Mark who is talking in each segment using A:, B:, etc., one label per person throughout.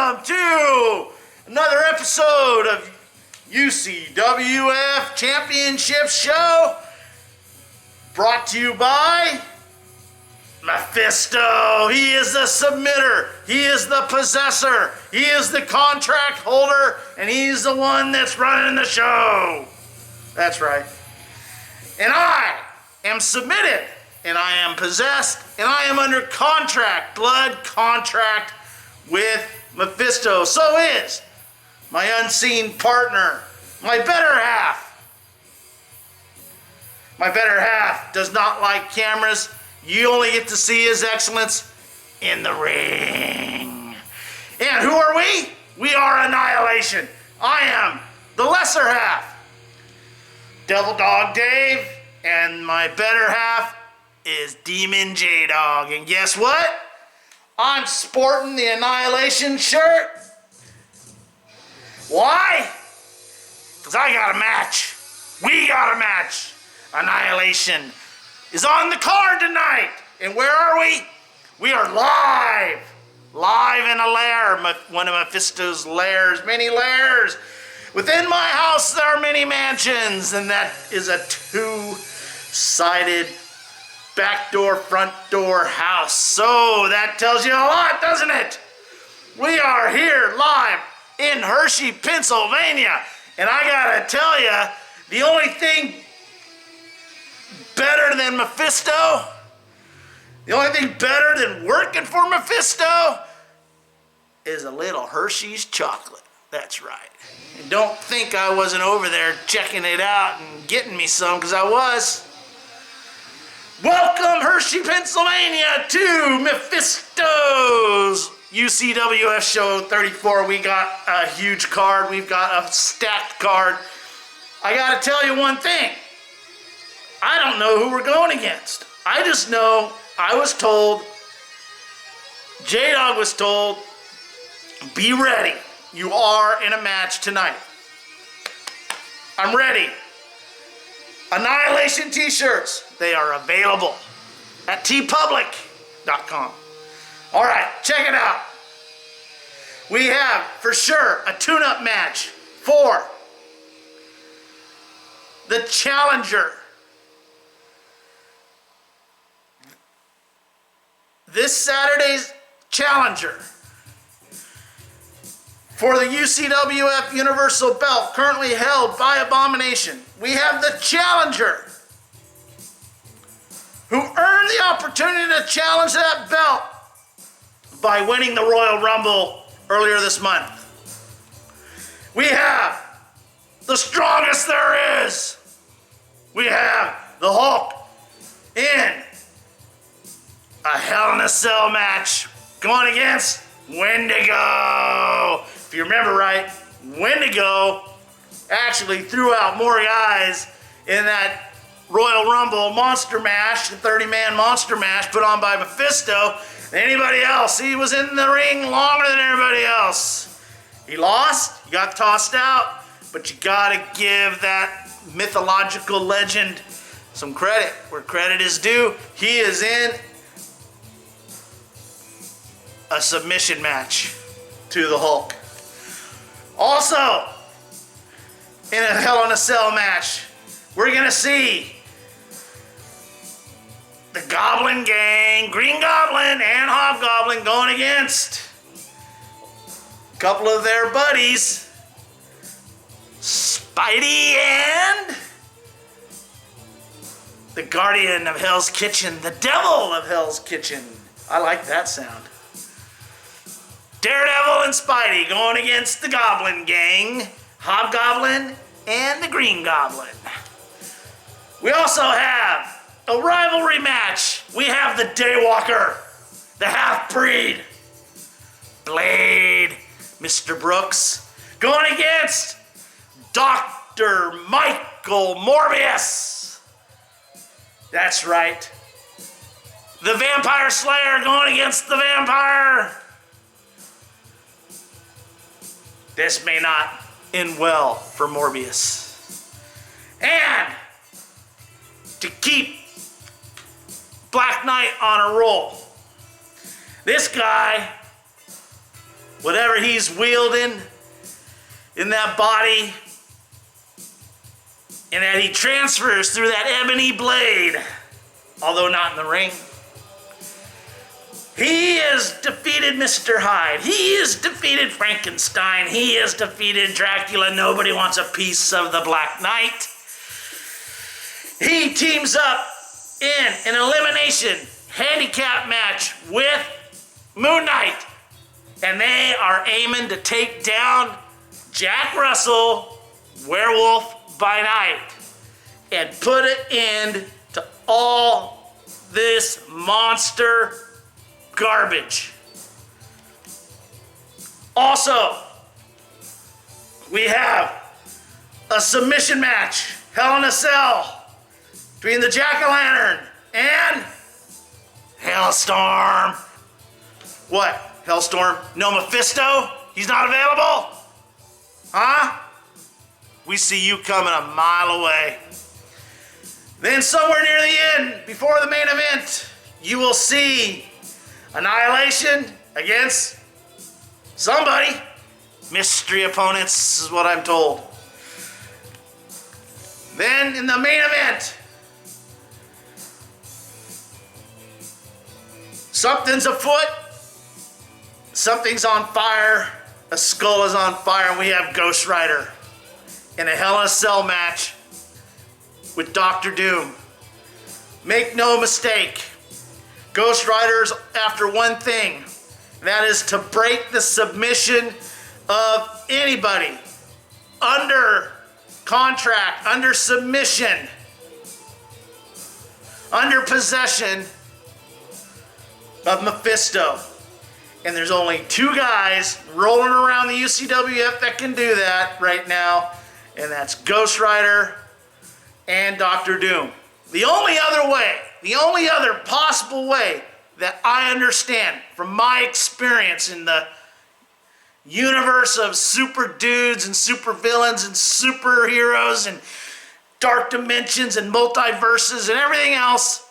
A: welcome to another episode of UCWF Championship Show, brought to you by Mephisto. He is the submitter, he is the possessor, he is the contract holder, and he's the one that's running the show. That's right. And I am submitted, and I am possessed, and I am under contract, blood contract with Mephisto. So is my unseen partner, my better half. My better half does not like cameras. You only get to see his excellence in the ring. And who are we? We are Annihilation. I am the lesser half, Devil Dog Dave, and my better half is Demon J-Dog. And guess what? I'm sporting the Annihilation shirt. Why? Because I got a match. We got a match. Annihilation is on the card tonight. And where are we? We are live. Live in a lair. One of Mephisto's lairs. Many lairs. Within my house there are many mansions. And that is a two-sided back door, front door house. So that tells you a lot, doesn't it? We are here live in Hershey, Pennsylvania. And I gotta tell you, the only thing better than Mephisto, the only thing better than working for Mephisto is a little Hershey's chocolate. That's right. And don't think I wasn't over there checking it out and getting me some, because I was. Welcome, Hershey, Pennsylvania, to Mephisto's UCWF Show 34. We got a huge card. We've got a stacked card. I gotta tell you one thing. I don't know who we're going against. I just know I was told, J-Dog was told, be ready. You are in a match tonight. I'm ready. Annihilation t-shirts, they are available at tpublic.com. All right, check it out. We have, for sure, a tune-up match for the challenger. This Saturday's challenger for the UCWF Universal Belt, currently held by Abomination. We have the challenger who earned the opportunity to challenge that belt by winning the Royal Rumble earlier this month. We have the strongest there is. We have the Hulk in a Hell in a Cell match going against Wendigo. If you remember right, Wendigo actually threw out more guys in that Royal Rumble Monster Mash, the 30-man Monster Mash put on by Mephisto, than anybody else. He was in the ring longer than everybody else. He lost, he got tossed out, but you gotta give that mythological legend some credit where credit is due. He is in a submission match to the Hulk. Also, in a Hell in a Cell match, we're gonna see the Goblin gang, Green Goblin and Hobgoblin, going against a couple of their buddies, Spidey and the Guardian of Hell's Kitchen, the Devil of Hell's Kitchen. I like that sound. Daredevil and Spidey going against the Goblin gang, Hobgoblin and the Green Goblin. We also have a rivalry match. We have the Daywalker, the half-breed, Blade, Mr. Brooks, going against Dr. Michael Morbius. That's right. The Vampire Slayer going against the Vampire. This may not end well for Morbius. And to keep Black Knight on a roll, this guy whatever he's wielding in that body, and that he transfers through that ebony blade, although not in the ring. He has defeated Mr. Hyde. He has defeated Frankenstein. He has defeated Dracula. Nobody wants a piece of the Black Knight. He teams up in an elimination handicap match with Moon Knight. And they are aiming to take down Jack Russell, Werewolf by Night, and put an end to all this monster garbage. Also, we have a submission match, Hell in a Cell, between the Jack-O-Lantern and Hellstorm. What? Hellstorm? No Mephisto? He's not available? Huh? We see you coming a mile away. Then somewhere near the end, before the main event, you will see Annihilation against somebody. Mystery opponents is what I'm told. Then in the main event, something's afoot, something's on fire, a skull is on fire, and we have Ghost Rider in a Hell in a Cell match with Dr. Doom. Make no mistake, Ghost Rider's after one thing, and that is to break the submission of anybody under contract, under submission, under possession of Mephisto. And there's only two guys rolling around the UCWF that can do that right now, and that's Ghost Rider and Dr. Doom. The only other way, the only other possible way that I understand from my experience in the universe of super dudes and super villains and superheroes and dark dimensions and multiverses and everything else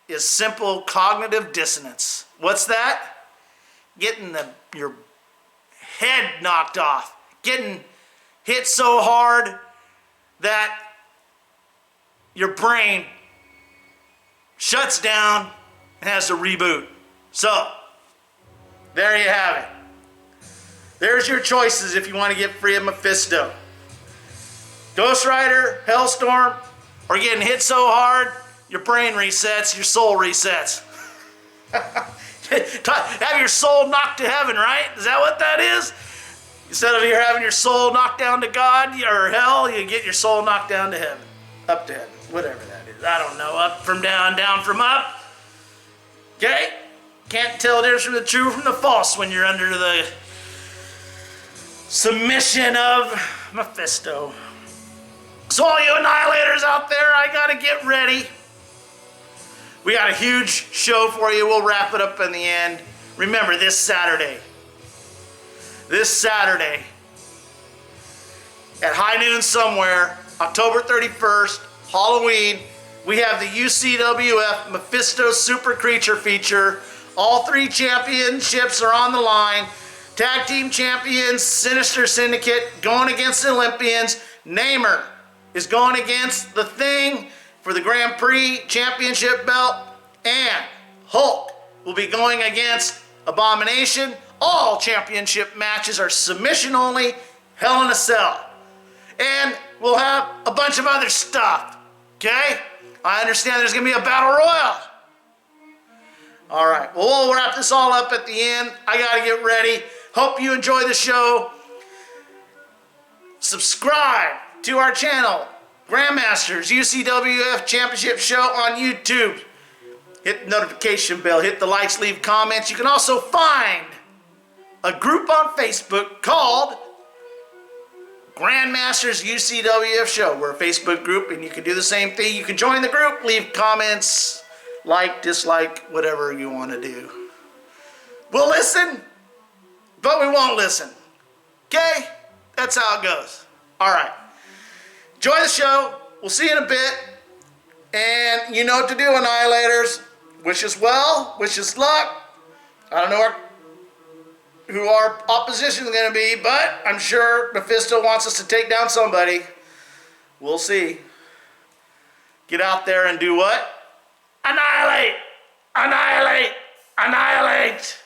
A: is simple cognitive dissonance. What's that? Getting your head knocked off, getting hit so hard that your brain shuts down and has to reboot. So, there you have it. There's your choices if you want to get free of Mephisto. Ghost Rider, Hellstorm, or getting hit so hard, your brain resets, your soul resets. Have your soul knocked to heaven, right? Is that what that is? Instead of you having your soul knocked down to God or hell, you get your soul knocked down to heaven. Up to heaven, whatever that is. I don't know. Up from down, down from up. Okay? Can't tell the difference from the true from the false when you're under the submission of Mephisto. So all you annihilators out there, I gotta get ready. We got a huge show for you. We'll wrap it up in the end. Remember, this Saturday at high noon somewhere, October 31st, Halloween, we have the UCWF Mephisto Super Creature feature. All three championships are on the line. Tag team champions, Sinister Syndicate, going against the Olympians. Namer is going against the Thing for the Grand Prix championship belt. And Hulk will be going against Abomination. All championship matches are submission only, Hell in a Cell. And we'll have a bunch of other stuff, okay? I understand there's gonna be a battle royal. All right, well, we'll wrap this all up at the end. I gotta get ready. Hope you enjoy the show. Subscribe to our channel, Grandmaster's UCWF Championship Show on YouTube. Hit the notification bell, hit the likes, leave comments. You can also find a group on Facebook called Grandmaster's UCWF Show. We're a Facebook group and you can do the same thing. You can join the group, leave comments, like, dislike, whatever you want to do. We'll listen, but we won't listen. Okay? That's how it goes. All right. Enjoy the show. We'll see you in a bit. And you know what to do, Annihilators. Wish us well. Wish us luck. I don't know who our opposition is going to be, but I'm sure Mephisto wants us to take down somebody. We'll see. Get out there and do what? Annihilate! Annihilate! Annihilate!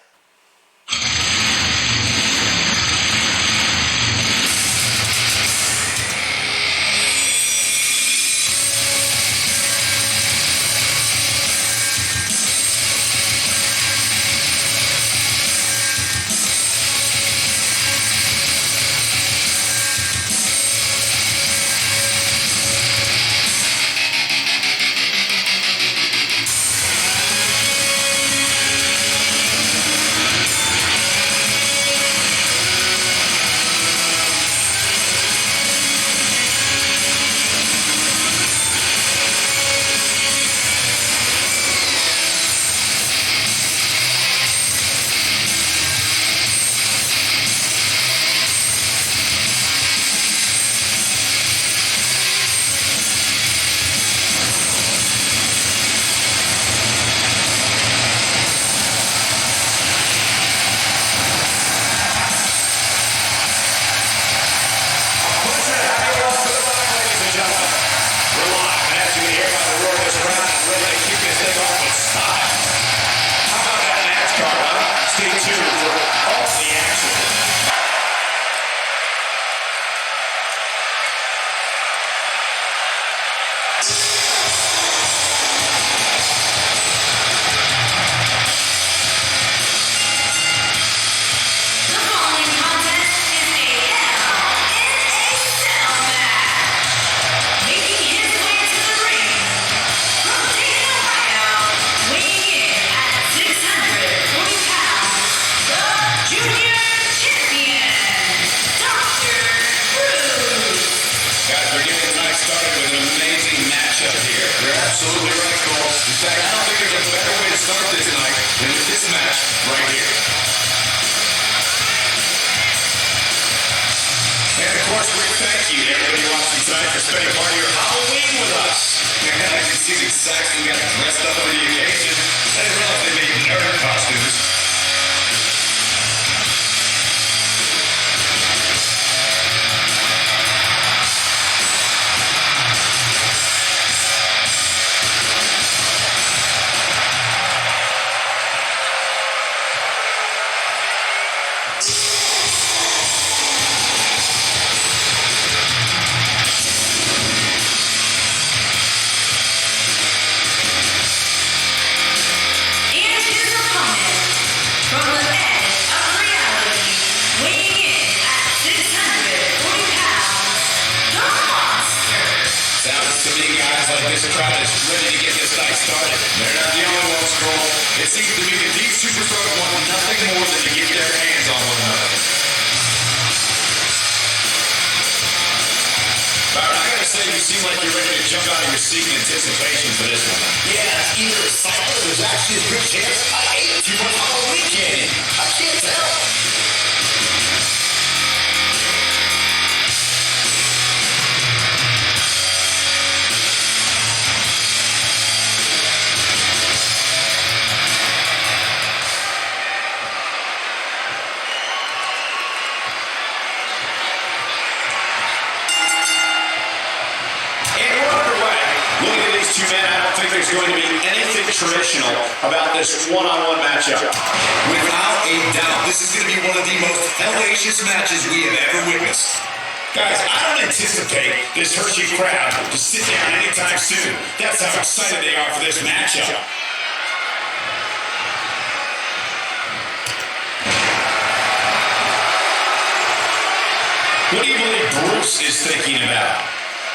B: What do you believe Bruce is thinking about?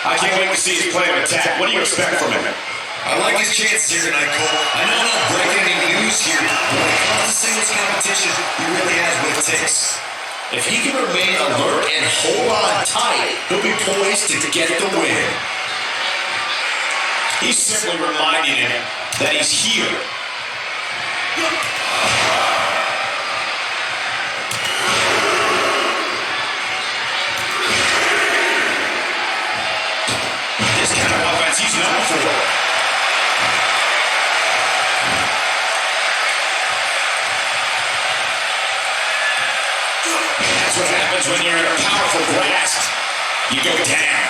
B: I can't wait to see his plan of attack. What do you expect from him?
C: I like his chances here tonight, Cole. I know I'm not breaking any news here, but when it comes to singles competition, he really has what it takes. If he can remain alert and hold on tight, he'll be poised to get the win.
B: He's simply reminding him that he's here. This kind of offense he's known for. That's what happens when you're in a powerful grasp. You go down.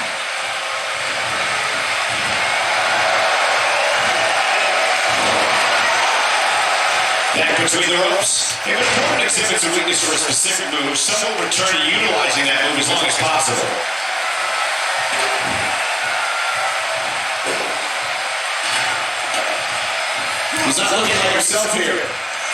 B: Back between the ropes. If an opponent exhibits a weakness for a specific move, some will return to utilizing that move as long as possible. He's not looking like himself here.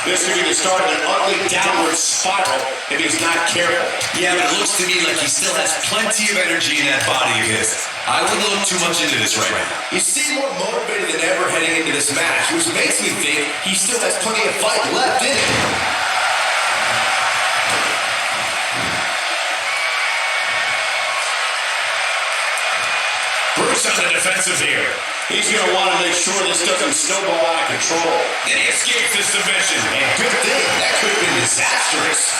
B: This could be the start of an ugly downward spiral if he's not careful.
C: Yeah, but it looks to me like he still has plenty of energy in that body of his. I wouldn't look too much into this right now. You seem more motivated than ever heading into this match, which makes me think he still has plenty of fight left in him.
B: Bruce on the defensive here. He's going to want to make sure this doesn't snowball out of control. And he escapes this submission.
C: And good thing, that could have been disastrous.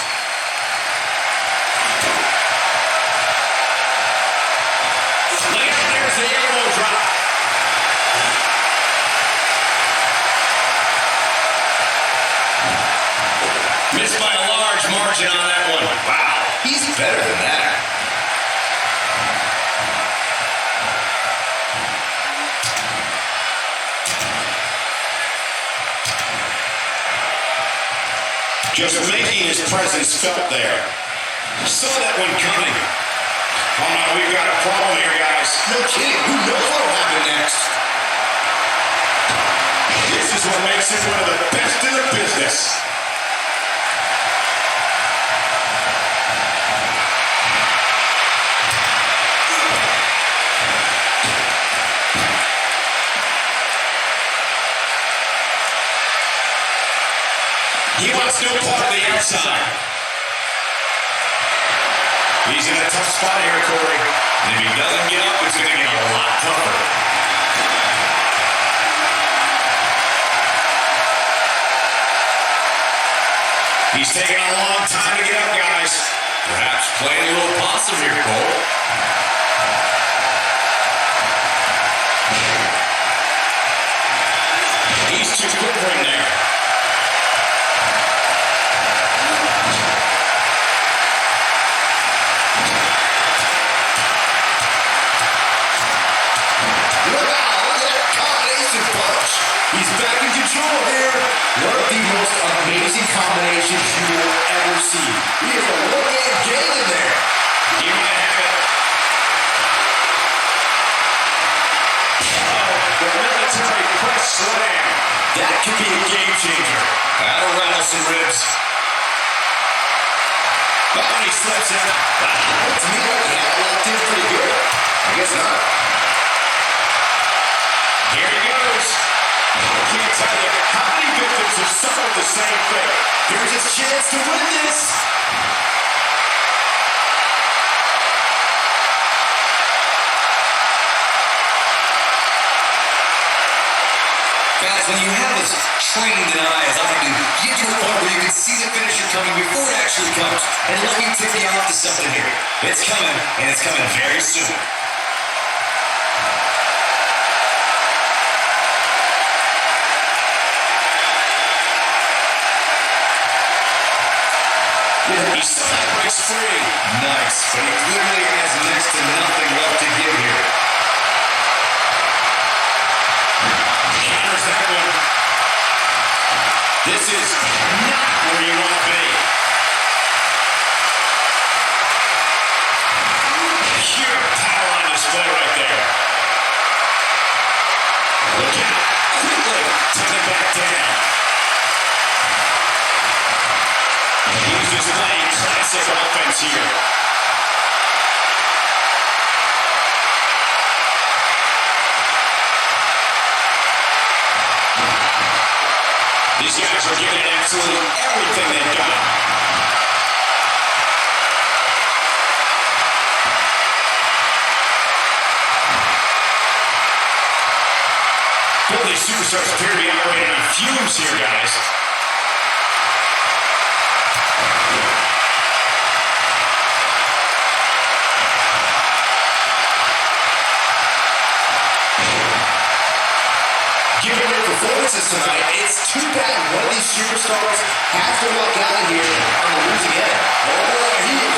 B: Look out, there's the elbow drop. Missed by a large margin on that one. Wow.
C: He's better than that.
B: Just making his presence felt there. Saw that one coming. Oh no, we've got a problem here, guys.
C: No kidding. Who knows what will happen next?
B: This is what makes him one of the best in the business. He wants no part of the outside. He's in a tough spot here, Corey. And if he doesn't get up, it's going to get a lot tougher. He's taking a long time to get up, guys.
C: Perhaps playing a little possum here, Cole.
B: He's too quick for him there.
C: He's back in control here. One of the most amazing combinations you will ever see. He is a one-man game in there.
B: Give me the habit. Oh, the military press slam.
C: That could be a game changer.
B: That'll rattle some ribs. Oh, and he slips out.
C: To me, like he had it locked in pretty good. I guess not.
B: Here he goes. I can't tell you how many victims have suffered the same fate.
C: Here's his chance to win this. Guys, when you have as trained an eye as I do, you get to a point where you can see the finisher coming before it actually comes. And let me tip you off to something here. It's coming, and it's coming very soon.
B: He somehow breaks free.
C: Nice, but he clearly has next to nothing left to give here.
B: Counters that one. This is not where you want to be. Pure power on display right there. Look out. Quickly took it back down. He's just playing classic offense here. These guys are giving it absolutely everything they've got. Both these superstars appear to be operating on fumes here, guys.
C: Given their performances tonight, it's too bad one of these superstars has to walk out of here on the losing end. Oh boy, he is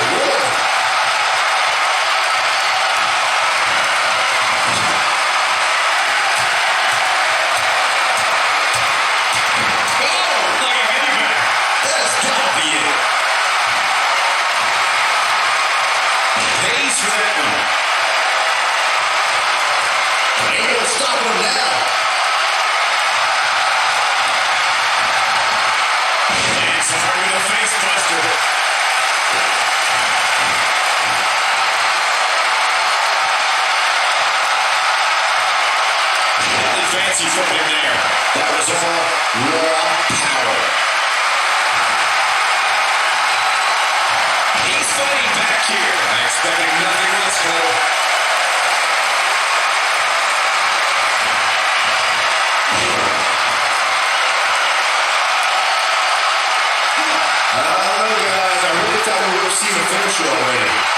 C: unmerciful, raw power. He's fighting back here. I expected nothing less, Cole. I don't know, guys. I really thought we would have seen the finisher already.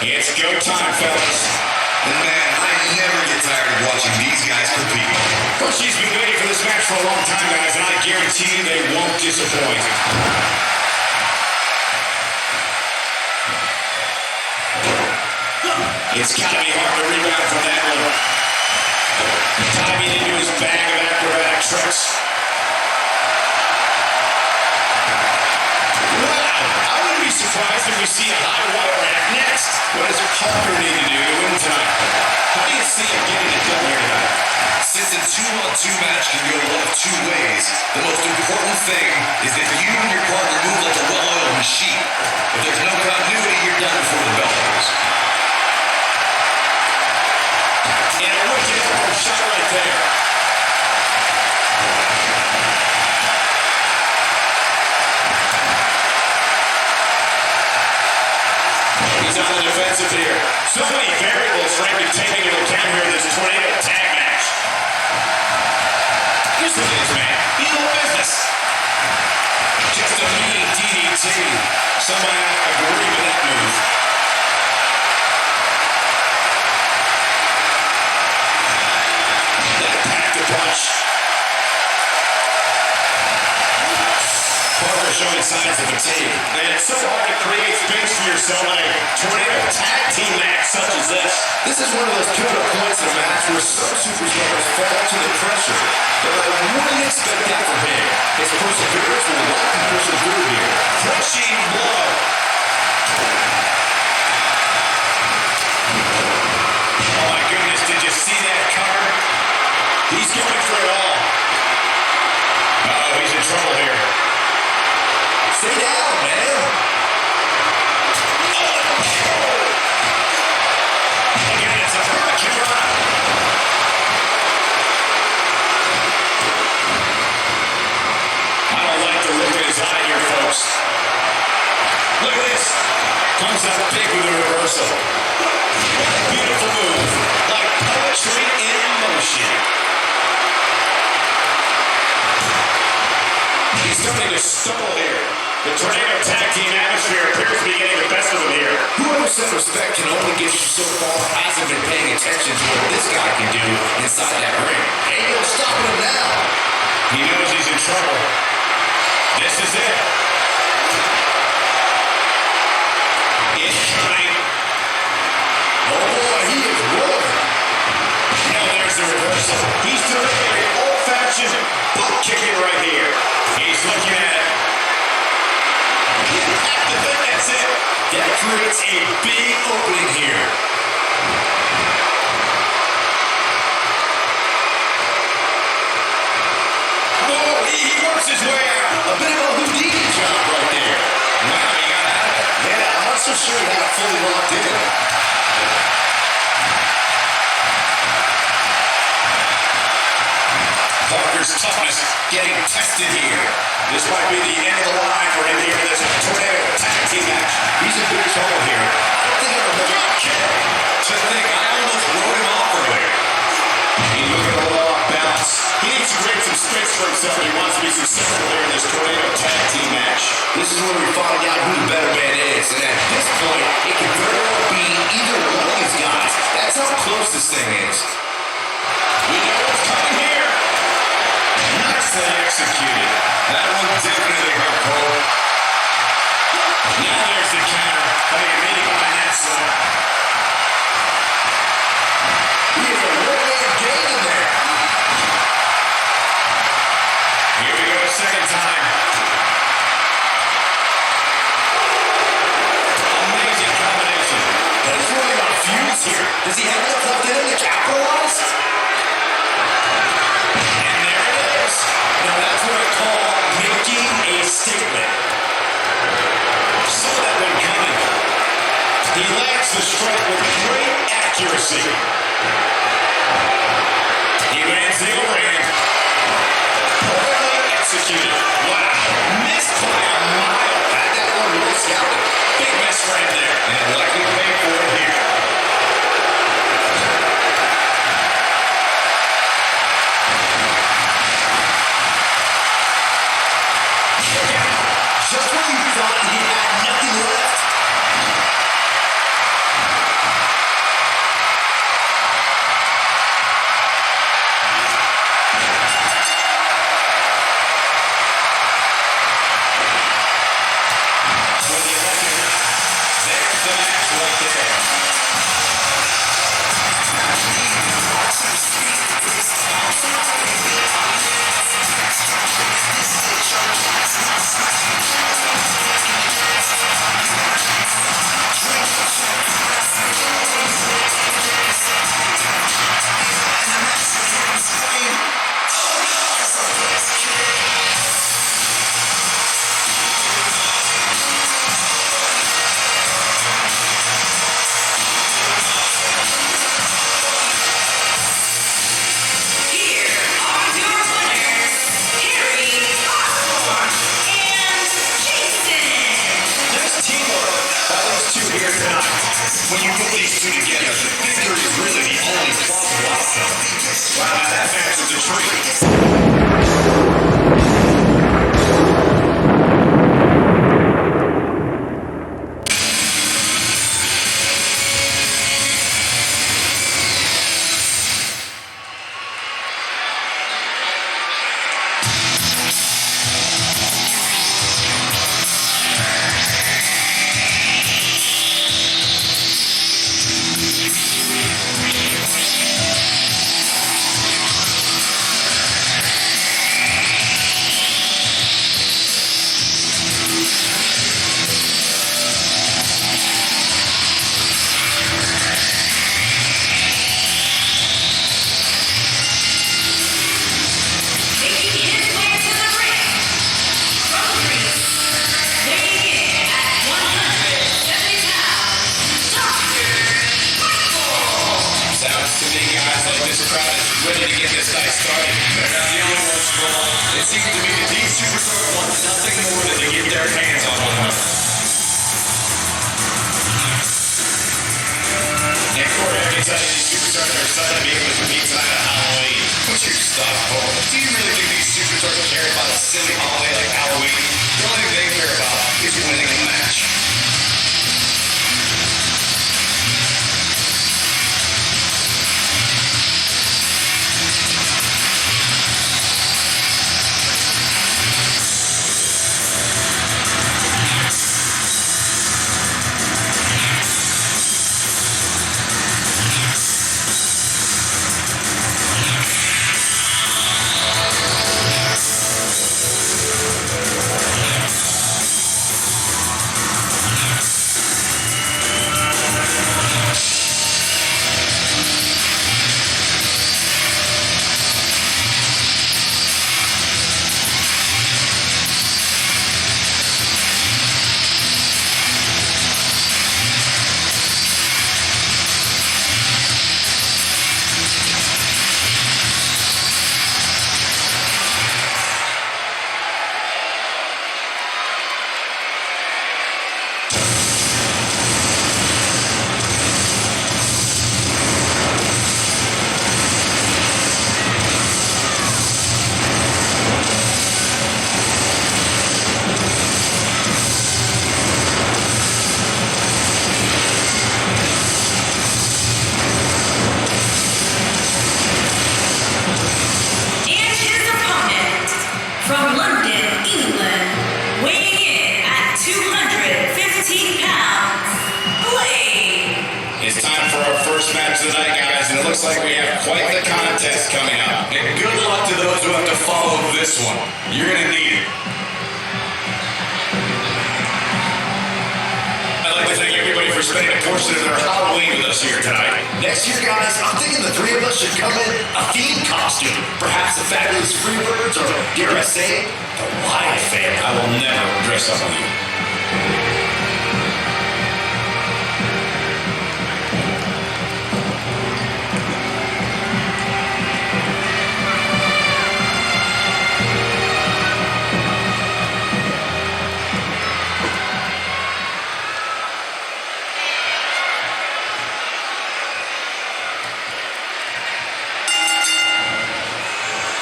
B: It's go time, fellas.
C: And man, I never get tired of watching these guys compete.
B: Bushy's been waiting for this match for a long time, guys, and I guarantee you they won't disappoint. It's gotta be hard to rebound from that one. Diving into his bag of acrobatic tricks. Wow! I wouldn't be surprised if we see a high wire act next. What does Parker need to do to win tonight? How do you see him getting it done here tonight?
C: Since a 2-on-2 match can go one of two ways, the most important thing is that you and your partner move like a well-oiled machine. If there's no continuity, you're done before the bell rings.
B: And a wicked elbow shot right there. He's on the defensive here. So many variables for him to take into account here in this tornado tag match. Here's the thing, man. He no business. Just a mean DDT. Somebody not agree with that move. That packed a punch. Parker showing signs of fatigue. And it's so hard to create space for yourself in a tornado tag team match such as this.
C: This is one of those pivotal points in a match where some superstars fall to the pressure. But I wouldn't expect that from him. His perseverance will let him push him through here.
B: Crushing blow. Oh my goodness, did you see that cover? He's going for it all. Uh-oh, he's in trouble here.
C: Stay down, man.
B: Again, it's a hurricane run. I don't like the look in his eye here, folks. Look at this. Comes out big with a reversal. What a beautiful move. Like poetry in motion. He's starting to stumble here. The tornado tag team atmosphere appears to be getting the best of him here.
C: Whoever said respect can only get you so far hasn't been paying attention to what this guy can do inside that ring. Ain't no stopping him now.
B: He knows he's in trouble. This is it. It's coming.
C: Oh boy, he is rolling.
B: Now there's the reversal. He's doing a old-fashioned butt kicking right here. He's looking at it. I think that's it.
C: That creates a big opening here.
B: Oh, he works his way out.
C: A bit of a Houdini job right there.
B: Wow, he got out of it.
C: Yeah, I'm not so sure he had it fully locked in.
B: Parker's toughness getting tested here. This might be the end of the line for him here in this tornado tag team match.
C: He's in big trouble here. I don't think I remember.
B: To think, I almost wrote him off earlier. He's looking a little off balance. He needs to create some space for himself if he wants to be successful here in this tornado tag team match.
C: This is where we find out who the better man is. And at this point, it can very well be either one of these guys. That's how close this thing is.
B: We know what's coming here. Nicely executed. That one definitely hurt Cole. Now there's the counter. Putting a meaning behind that slam.
C: He is a one-man game in there.
B: Here we go, second time. Amazing combination.
C: But he's running on fumes here. Does he have enough left in him to capitalize?
B: And there it is.
C: Now that's what I call making a statement.
B: Saw that one coming. He lands the strike with great accuracy. He lands the overhand. Perfectly executed. Wow. Missed by a mile.
C: Had that one really scouted.
B: Big miss for him there. And likely paid for it here.
C: Just when you thought he had nothing left. When you put these two together, victory is really the only plausible outcome. Wow, that match was a treat.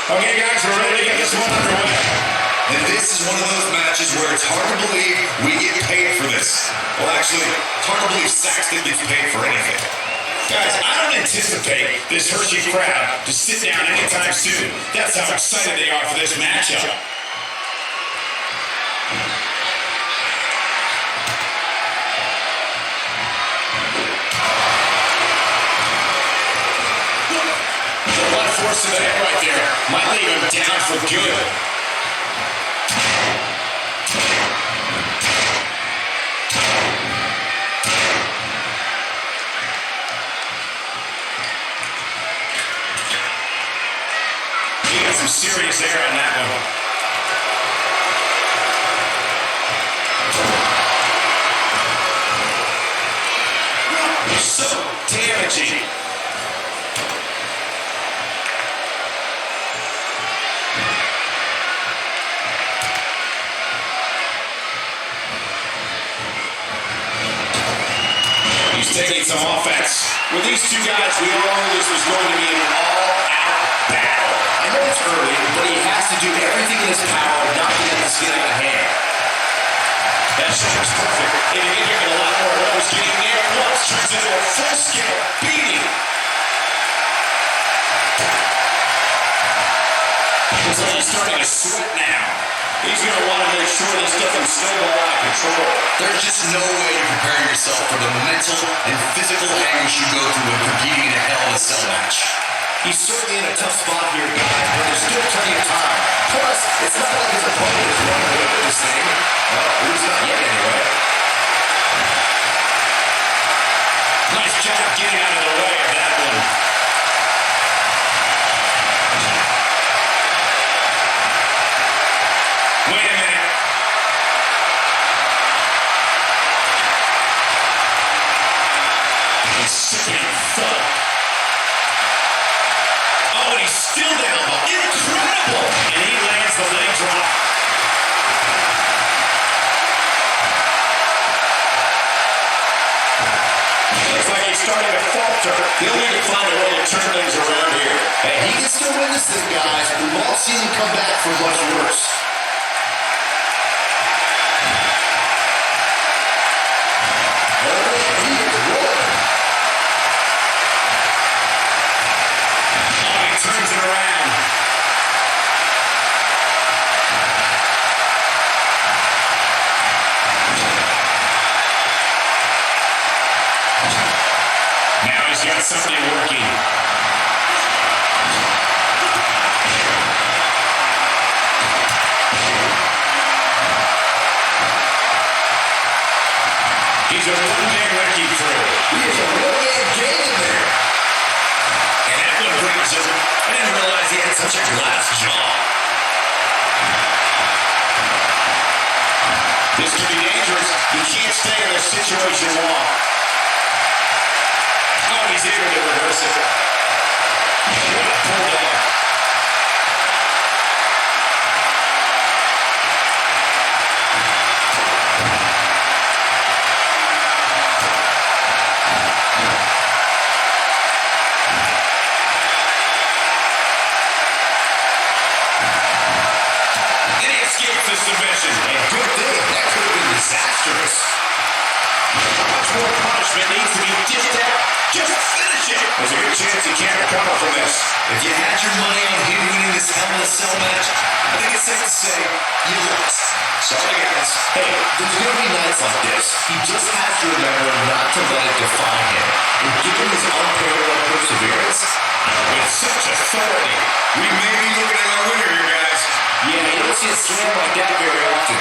B: Okay, guys, we're ready to get this one underway.
C: And this is one of those matches where it's hard to believe we get paid for this. Well, actually, it's hard to believe Saxton gets paid for anything.
B: Guys, I don't anticipate this Hershey crowd to sit down anytime soon. That's how excited they are for this matchup. Force to the head right there. Might leave him down for good. He got some serious air on that one. So damaging. He's taking some offense. With these two guys, we all knew this was going to be an all-out battle.
C: I know it's early, but he has to do everything in his power not to get this get out of hand.
B: That shot's perfect. If you get a lot more of those, getting nailed once turns into a full-scale beating. Looks like he's starting to sweat now. He's going to want to make sure this doesn't snowball out of control.
C: There's just no way to prepare yourself for the mental and physical anguish you go through when competing in a Hell in a Cell match. He's certainly in a tough spot here, guys, but there's still plenty of time. Plus, it's not like his opponent is running away with this thing. Well, at least not yet, anyway.
B: Nice job getting out of the way of that one. Wait a minute. A sickening thud. Oh, and he's still down. Incredible! And he lands the leg drop. Looks like he's starting to falter. He'll need to find a way to turn things around here.
C: Hey, he can still win this thing, guys. We've all seen him come back from much worse.
B: Turns it around. Now he's got something working. He's a one-man wrecking crew.
C: He is a one-man game in there.
B: And that one brings him.
C: I didn't realize he had such a glass jaw.
B: This could be dangerous. He can't stay in this situation long. Oh, he's able to reverse it. What a bulldog. Submission.
C: And good thing, that could have been disastrous.
B: Much more punishment needs to be dished out. Just finish it. There's a good chance he can't recover from this.
C: If you had your money on him winning this Hell in a Cell match, I think it's safe to say you lost. Sorry, guys. Hey, there's going to be nights like this. He just has to remember not to let it define him. And given his unparalleled perseverance,
B: With such authority,
C: we may be looking at our winner here, guys. Yeah, you don't see a slam like that very often.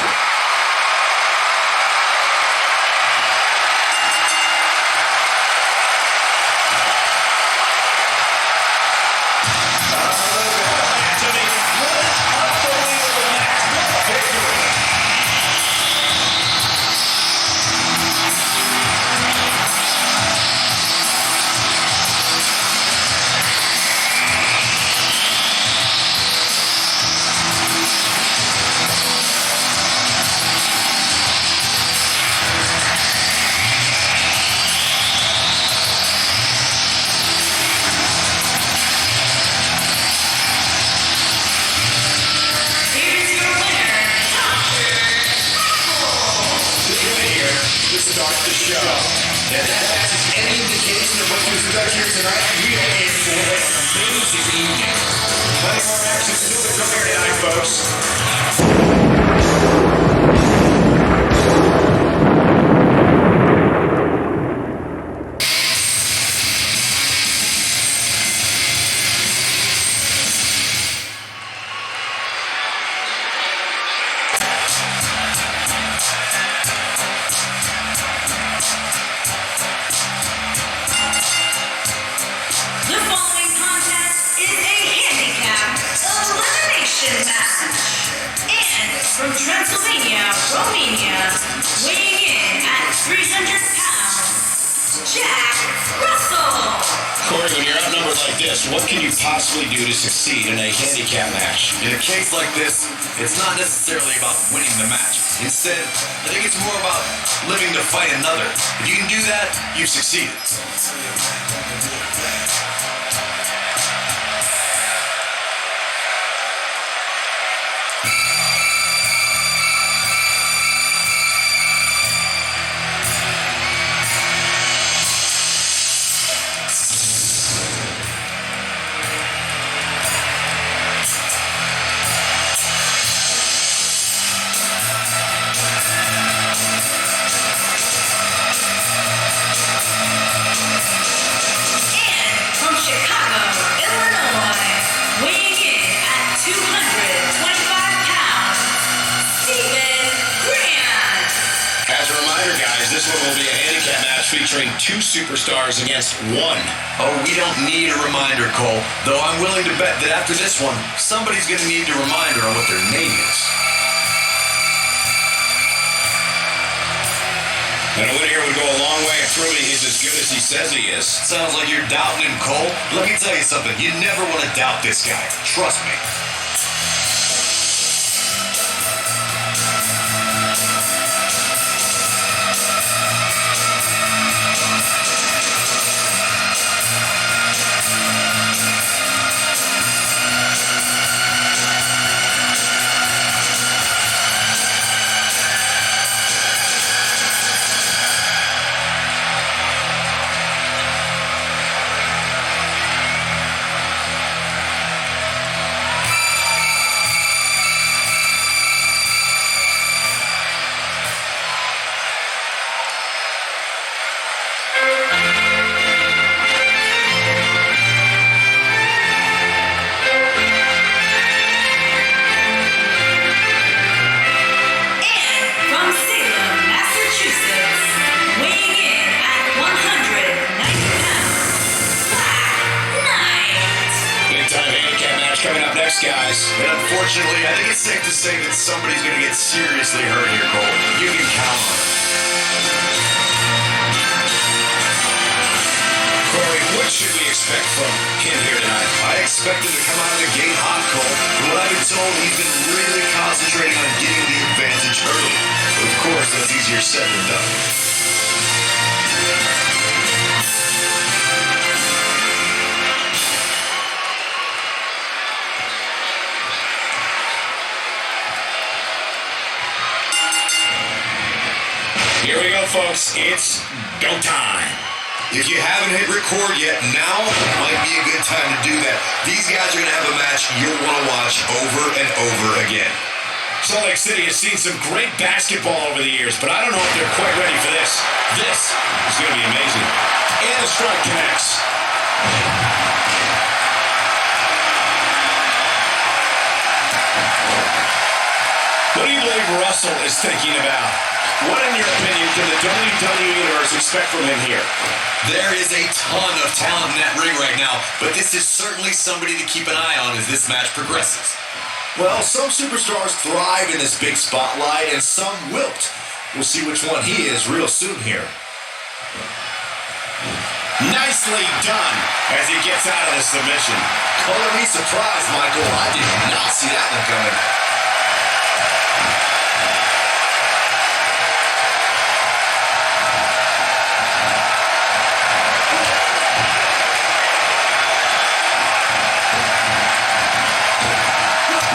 D: From Transylvania, Romania, weighing in at 300 pounds, Jack Russell.
B: Corey, when you're outnumbered like this, what can you possibly do to succeed in a handicap match?
C: In a case like this, it's not necessarily about winning the match. Instead, I think it's more about living to fight another. If you can do that, you've succeeded.
D: From Chicago, Illinois, weighing in at 225 pounds, Steven Grant.
B: As a reminder, guys, this one will be a handicap match featuring 2 superstars against 1.
C: Oh, we don't need a reminder, Cole. Though I'm willing to bet that after this one, somebody's going to need a reminder on what their name is.
B: And a win here would go a long way if proving he's as good as he says he is.
C: Sounds like you're doubting him, Cole. Let me tell you something. You never want to doubt this guy. Trust me.
D: From Salem, Massachusetts, weighing in at 190 pounds, Black Knight.
B: Big time handicap match coming up next, guys.
C: And unfortunately, I think it's safe to say that somebody's going to get seriously hurt here, Cole. You can count on it.
B: Corey, what should we expect from him here tonight?
C: I expect him to come out of the gate hot, Cole. From what I've been told, he's been really concentrating on getting the advantage early. But of course, that's easier said than done.
B: Here we go, folks. It's go time.
C: If you haven't hit record yet, now might be a good time to do that. These guys are going to have a match you'll want to watch over and over again.
B: Salt Lake City has seen some great basketball over the years, but I don't know if they're quite ready for this. This is going to be amazing. And the strike connects. What do you believe Russell is thinking about? What, in your opinion, can the WWE Universe expect from him here?
C: There is a ton of talent in that ring right now, but this is certainly somebody to keep an eye on as this match progresses.
E: Well, some superstars thrive in this big spotlight and some wilt. We'll see which one he is real soon here.
B: Nicely done as he gets out of the submission.
C: Color me surprised, Michael. I did not see that one coming.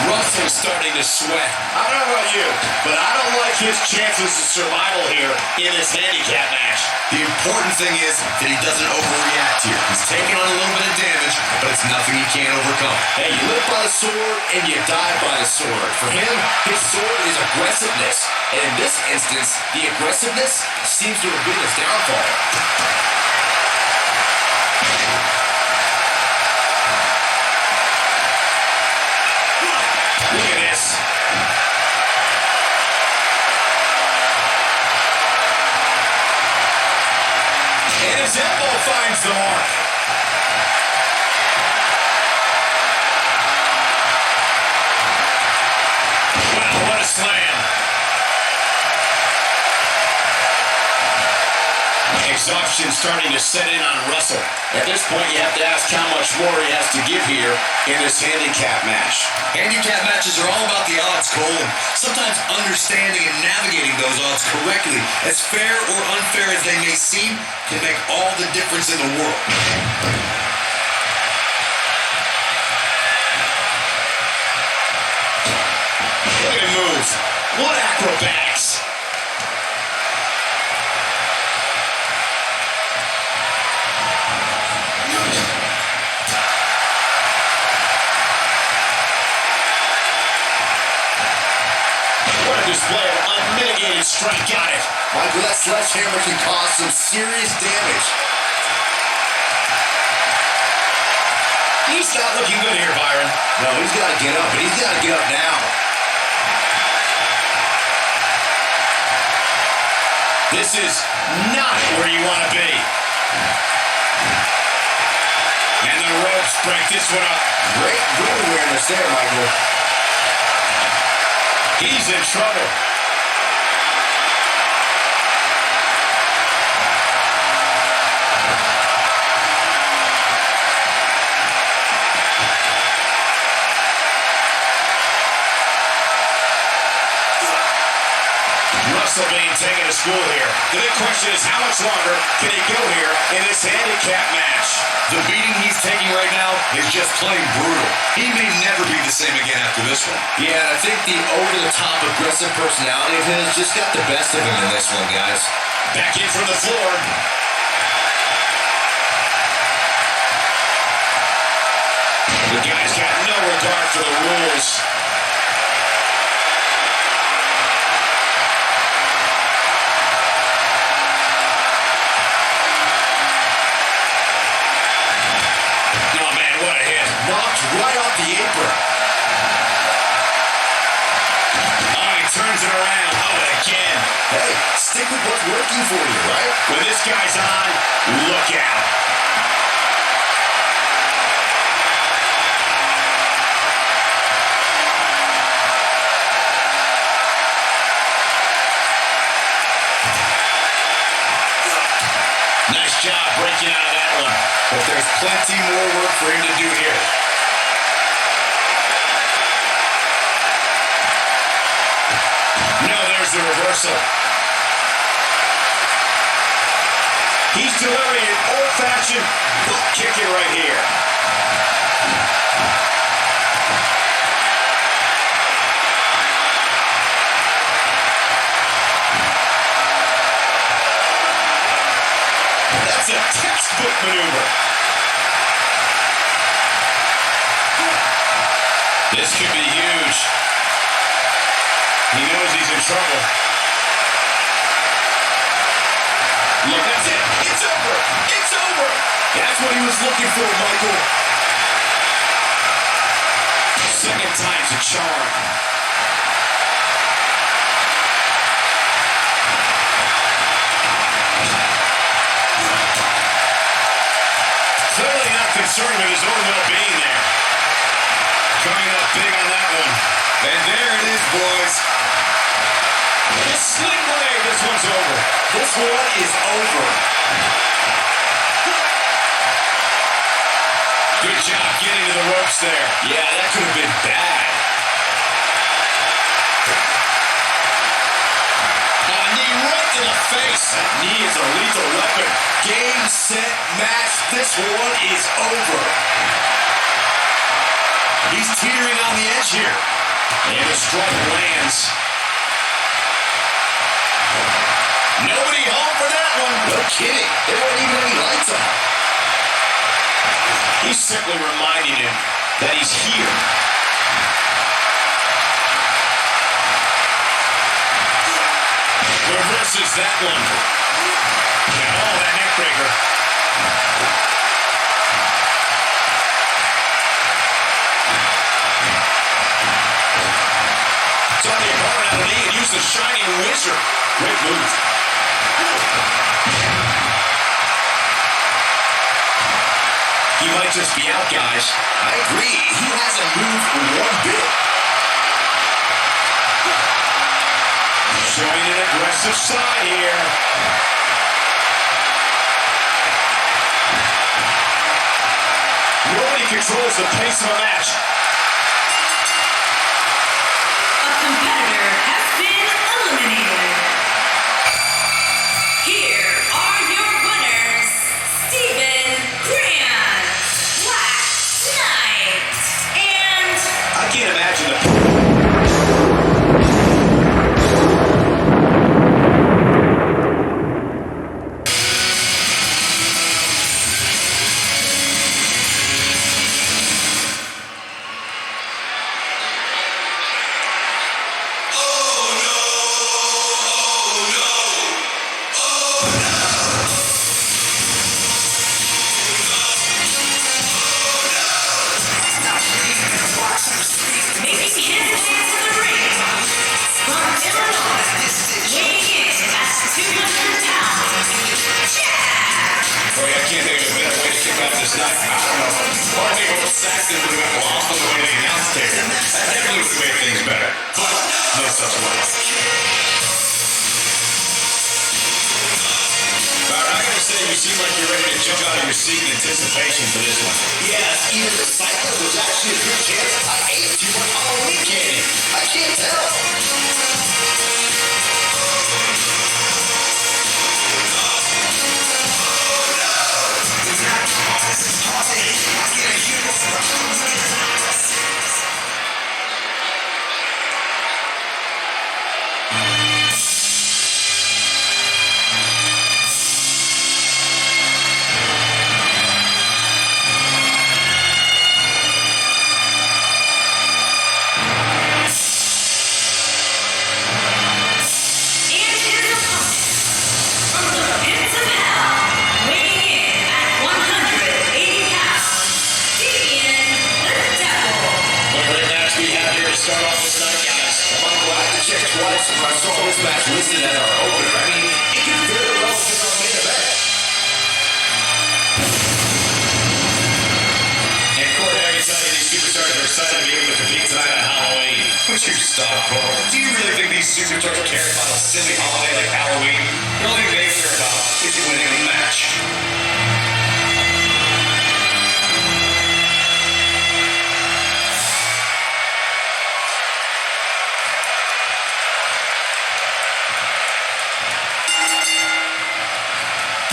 B: Russell's starting to sweat. I don't know about you, but I don't like his chances of survival here in this handicap match.
C: The important thing is that he doesn't overreact here. He's taking on a little bit of damage, but it's nothing he can't overcome.
E: Hey, you live by the sword and you die by the sword. For him, his sword is aggressiveness. And in this instance, the aggressiveness seems to have been his downfall.
B: Look at this. And his elbow finds the mark. Wow, what a slam. exhaustion starting to set in on Russell. At this point, you have to ask how much more he has to give here in this handicap match.
C: Handicap matches are all about the odds, Cole, and sometimes understanding and navigating those odds correctly, as fair or unfair as they may seem, can make all the difference in the world.
B: Look at him move. What acrobatics. What a display of unmitigated strength. Got it.
E: Michael, that sledgehammer can cause some serious damage.
B: He's not looking good here, Byron.
E: No, he's got to get up, and he's got to get up now.
B: This is not where you want to be. And the ropes break this one up.
E: Great ring awareness there, Michael.
B: He's in trouble. Russell being taken to school here. The big question is, how much longer can he go here in this handicap match?
C: The beating he's taking right now is just plain brutal. He may never be the same again after this one.
E: Yeah, I think the over-the-top aggressive personality of his just got the best of him in this one, guys.
B: Back in from the floor. The guy's got no regard for the rules. Oh, man, what a hit.
E: Knocked right off the apron.
B: Oh, he turns it around. Oh, and again.
E: Hey, stick with what's working for you, right?
B: When this guy's on, look out. Nice job breaking out of that one.
E: But there's plenty more work for him to do here.
B: No, there's the reversal. He's delivering an old-fashioned butt kicking right here. That's a textbook maneuver. This could be huge. He knows he's in trouble. Look, that's it. It's over. It's over.
E: That's what he was looking for, Michael.
B: Second time's a charm. Clearly not concerned with his own well-being there. Coming up big on that one.
C: And there it is, boys.
B: A sling blade. This one's over.
E: This one is over.
B: Good job getting to the ropes there.
E: Yeah, that could have been bad.
B: Knee right in the face.
E: That knee is a lethal weapon. Game, set, match. This one is over. He's teetering on the edge here.
B: And the strike lands. Nobody home for that one.
E: No kidding. There weren't even any lights on.
B: He's simply reminding him that he's here. Reverses that one. Oh, that neck breaker. Saw the opponent on the knee and used the shining wizard. Great move. He might just be out, guys.
E: I agree. He hasn't moved one bit.
B: Showing an aggressive side here. towards the pace of a match.
D: A competitor has been eliminated. Here are your winners, Stephen Grant, Black Knight, and
B: I can't imagine the...
D: making his way to the ring from Illinois, weighing in at 200 pounds, Jack.
B: Boy, I can't think of a better way to kick off this night. I don't know. Or I think old Saxton would have been off on the way to the announce table. That definitely would have made things better. But no such luck. I gotta say, you seem like you're ready to jump out of your seat in anticipation for this one.
C: Yes, even the cycle was actually a good chance I ate too much Halloween candy. I can't tell.
D: And his opponent, from the pits of hell, weighing in at 180 pounds, Damien the Devil.
B: What a great match we have here to start off this night, guys.
E: I'm glad to check twice if I saw this match listed as our opener. I mean, it could very well be our main event.
B: And Corey, I can tell you these superstars are excited to be able to compete tonight on Halloween. Would you stop, Cole? Do you really think these superstars care about a silly holiday like Halloween? The only thing they care about is winning a match.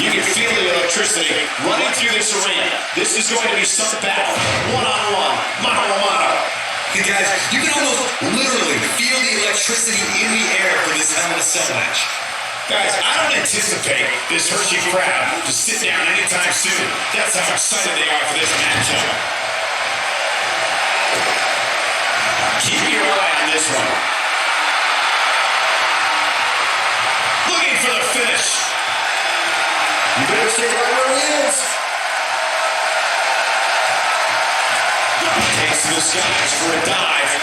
B: You can feel the electricity running through this arena. This is going to be some battle. One-on-one, mano-a-mano.
C: You guys, you can almost literally feel the electricity in the air for this Hell in a Cell match.
B: Guys, I don't anticipate this Hershey crowd to sit down anytime soon. That's how excited they are for this matchup. Keep your eye on this one. Looking for the finish.
E: You better stay right where he is.
B: Takes to the skies for a dive.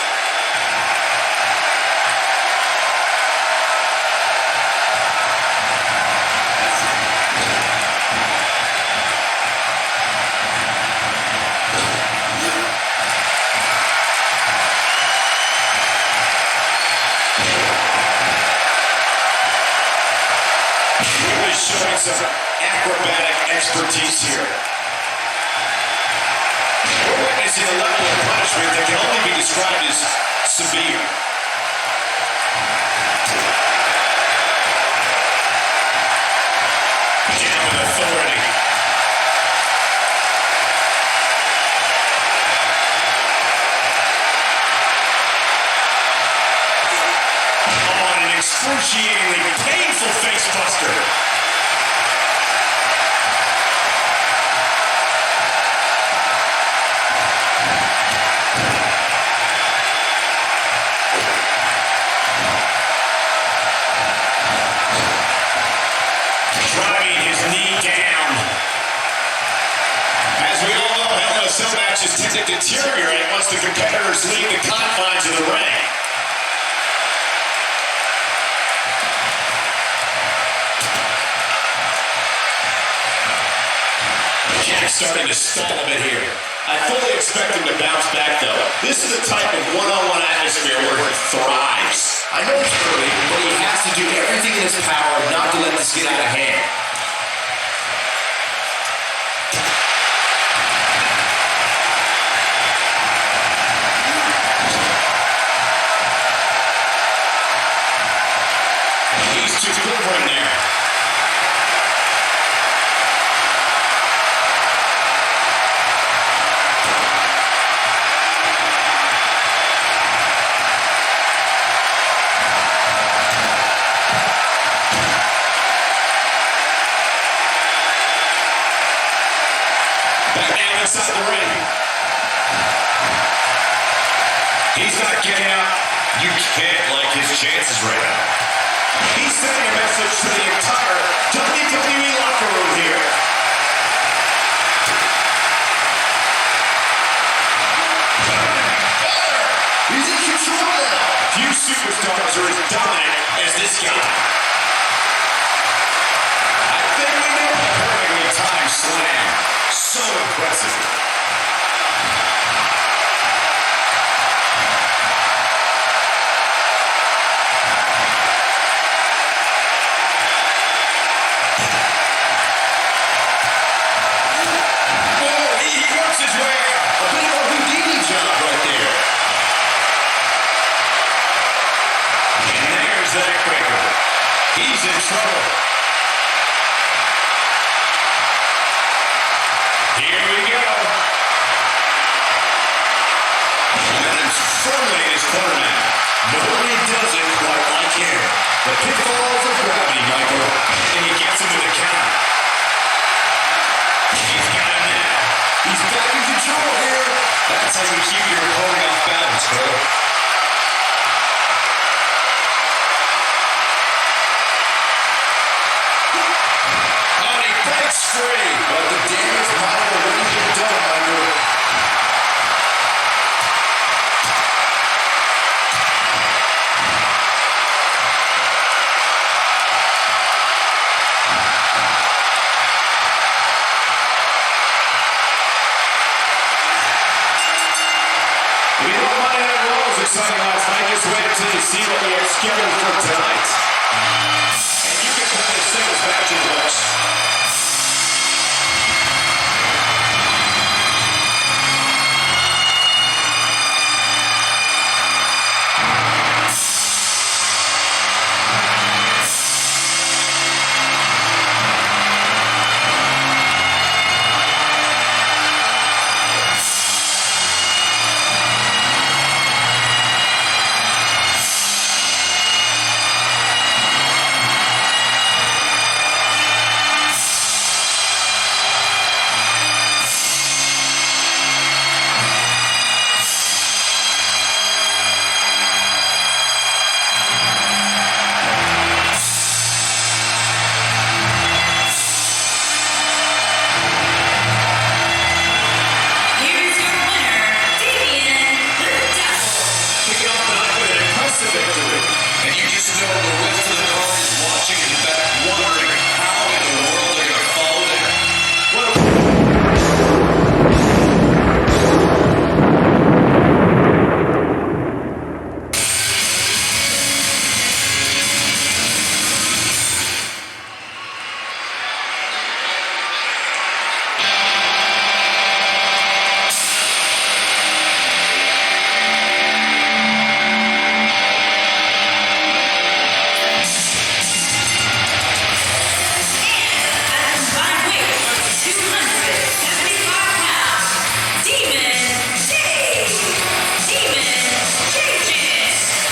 B: Really showing some acrobatic expertise here. We're witnessing a level of punishment that can only be described as severe. Down with authority. Oh, and an excruciatingly painful face buster. Driving his knee down. As we all know, Hell in a Cell matches tend to deteriorate once the competitors leave the confines of the ring. Jack's starting to stall a bit here. I fully expect him to bounce back, though. This is the type of one-on-one atmosphere where it thrives.
E: I know it's early, but he has to do everything in his power not to let this get out of hand.
B: inside the ring. He's not getting up. You can't like his chances right now. He's sending a message to the entire WWE locker room here.
C: He's in control now.
B: Few superstars are as dominant as this guy. I think we know a perfectly timed slam. So impressive. He works his way out.
C: A bit of a Houdini job right there.
B: And there's the neckbreaker. He's in trouble. Here we go. Momentum's firmly in his corner now. Nobody does it quite like him. The pitfalls of gravity, Michael. And he gets him with a count. He's got him now.
C: He's back in control here.
B: That's how you keep your opponent off balance, Cole. Oh, he breaks free.
C: But the damage might have already been done, Michael.
B: We know Monday Night Raw was exciting last night. Just wait until you see what we have scheduled for tonight. And you can call it singles matches, folks.
D: Here's your winner, Damien the Devil.
B: Kicking off the night with an impressive victory.
C: And you just know the rest of the card is watching in the back, wondering how in the world they're going to follow that.
B: What a
D: At a combined weight of 275 pounds, Demon Dave, Demon Jason,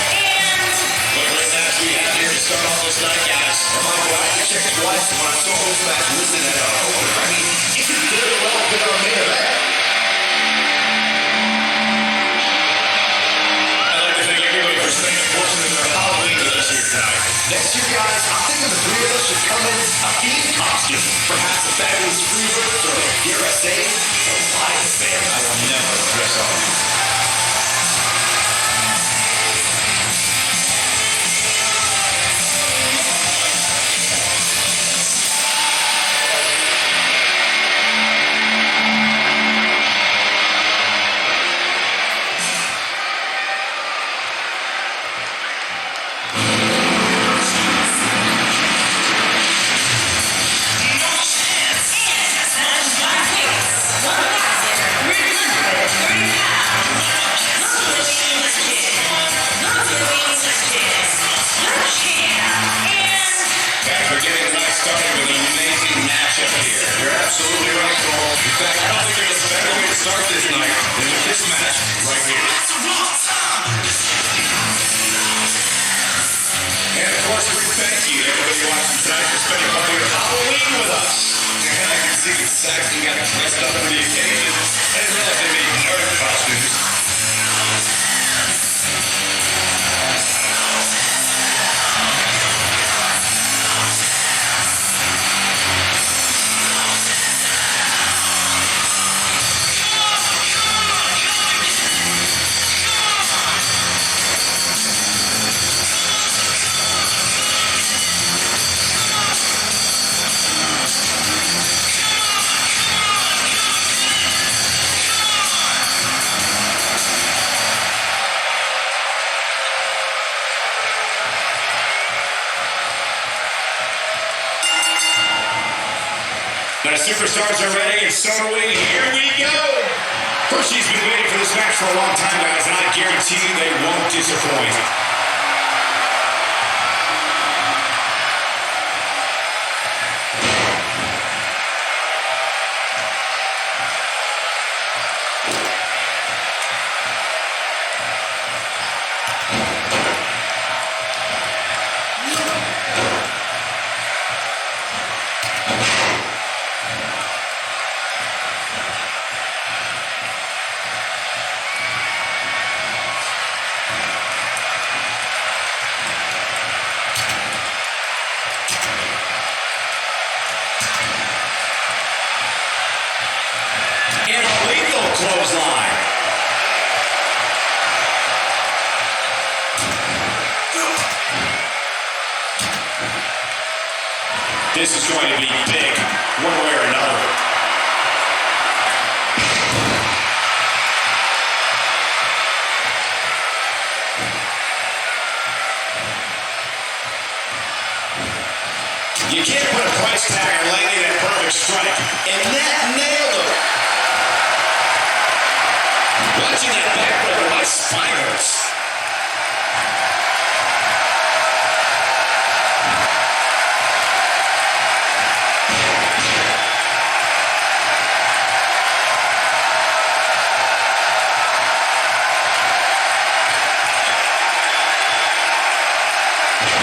D: and
C: What a great match we have here to start off this night, guys. And Michael, I had to check twice when I saw this match listed as our opener. I mean, it could very well have been our main event.
B: I'd like to thank everybody for spending a portion of their Halloween with us here tonight.
C: Next year, guys, I'm thinking the three of us should come in a theme costume. Perhaps a fabulous Freebirds or, dare I say, a Lions fan.
B: I will never dress up. We're getting the night started with an amazing matchup here.
C: You're absolutely right, Cole. In fact,
B: I don't think there's a better way to start this night than with this match right here. And of course, we thank you, everybody watching tonight, for spending part of your Halloween with us.
C: And I can see that Saxon got dressed up for the occasion.
B: The superstars are ready, and so are we. Here we go. Hershey's been waiting for this match for a long time, guys, and I guarantee you they won't disappoint. And a lethal clothesline. This is going to be big, one way or another. You can't put a price tag on landing that perfect strike, and that nailed him. Watching that backbreaker, my spine hurts.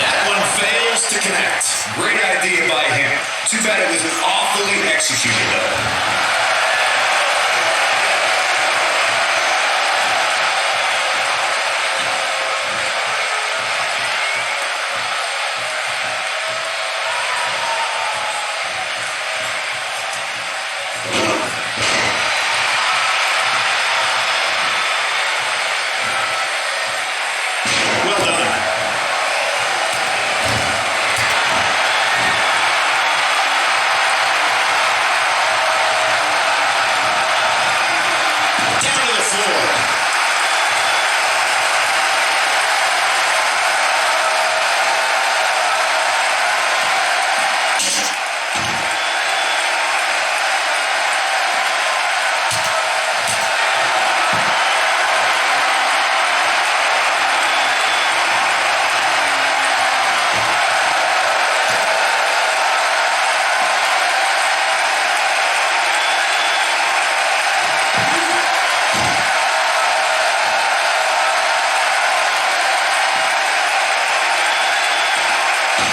B: That one fails to connect.
C: Great idea by him. Too bad it was awfully executed, though.
B: Well done. Down to the floor.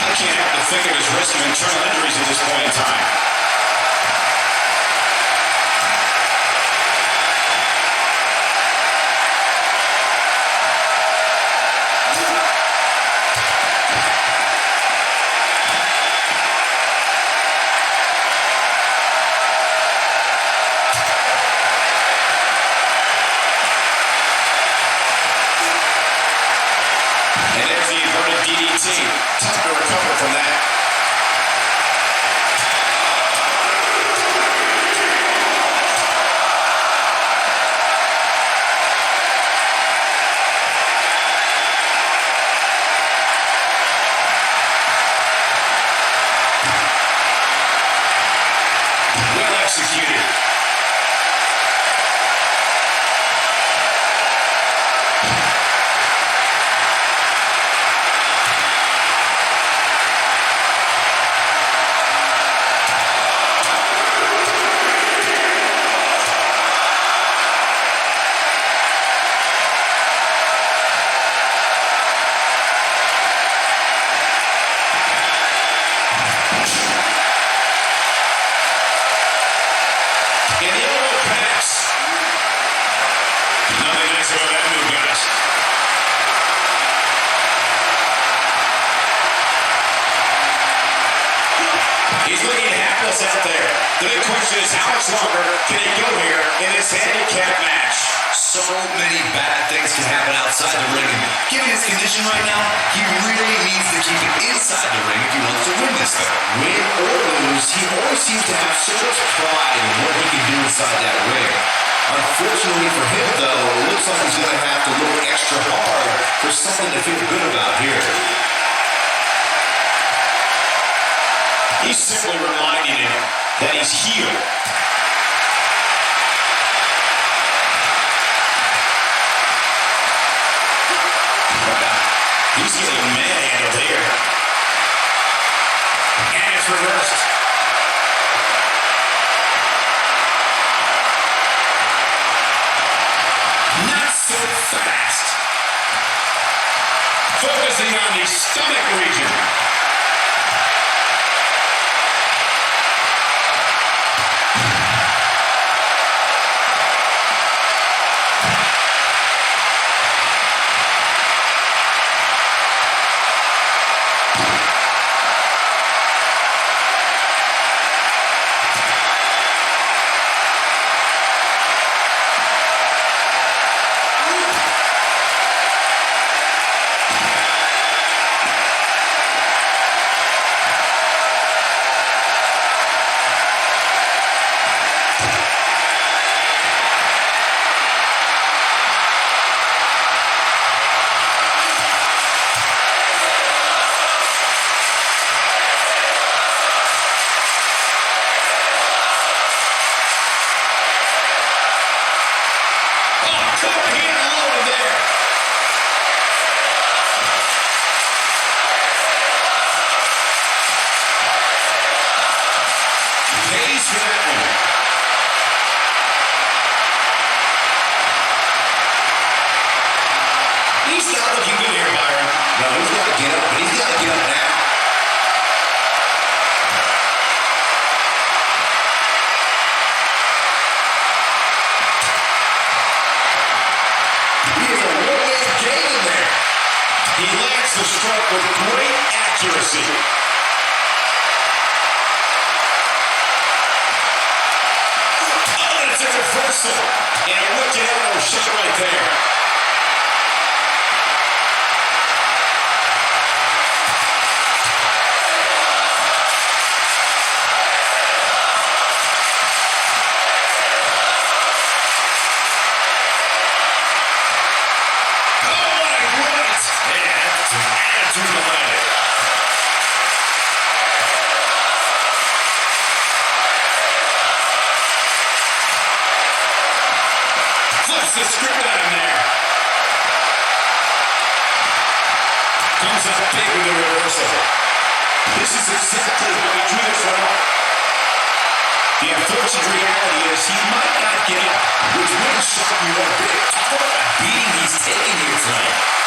B: I can't help but think of his risk of internal injuries at this point in time. And there's the inverted DDT. Tough to recover from that. Well executed. And the elbow pass. Nothing nice about that move, guys. He's looking hapless out there. The big question is, how much longer can he go here in this handicap match?
C: So many bad things can happen outside the ring. And given his condition right now, he really needs to keep it inside the ring if he wants to win this thing. Win or lose, he always seems to have so much pride in what he can do inside that ring. Unfortunately for him, though, it looks like he's going to have to look extra hard for something to feel good about here.
B: He's simply reminding him that he he's healed. He's getting manhandled here. And it's reversed. Not so fast. Focusing on the stomach region. The strike with great accuracy. Oh, it's a reversal. And a wicked arrow shot right there. Flips the script on him there. Comes up big with the reversal. This is exactly how he drew it from. The unfortunate reality is he might not get up, which wouldn't shock me one bit. Talk about the beating he's taking here tonight.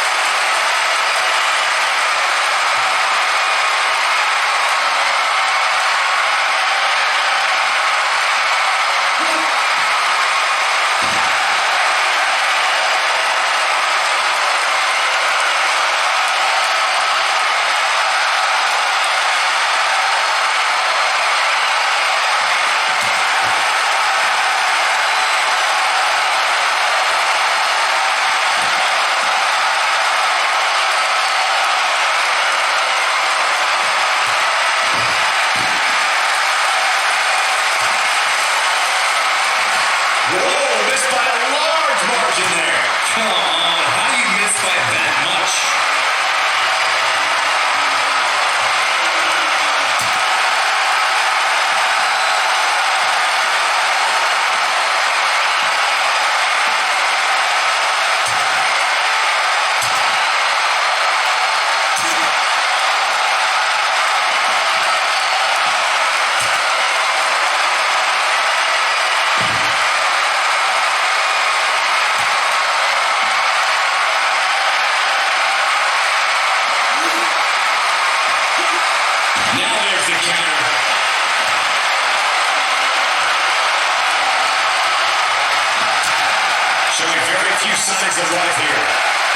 B: Signs of life here.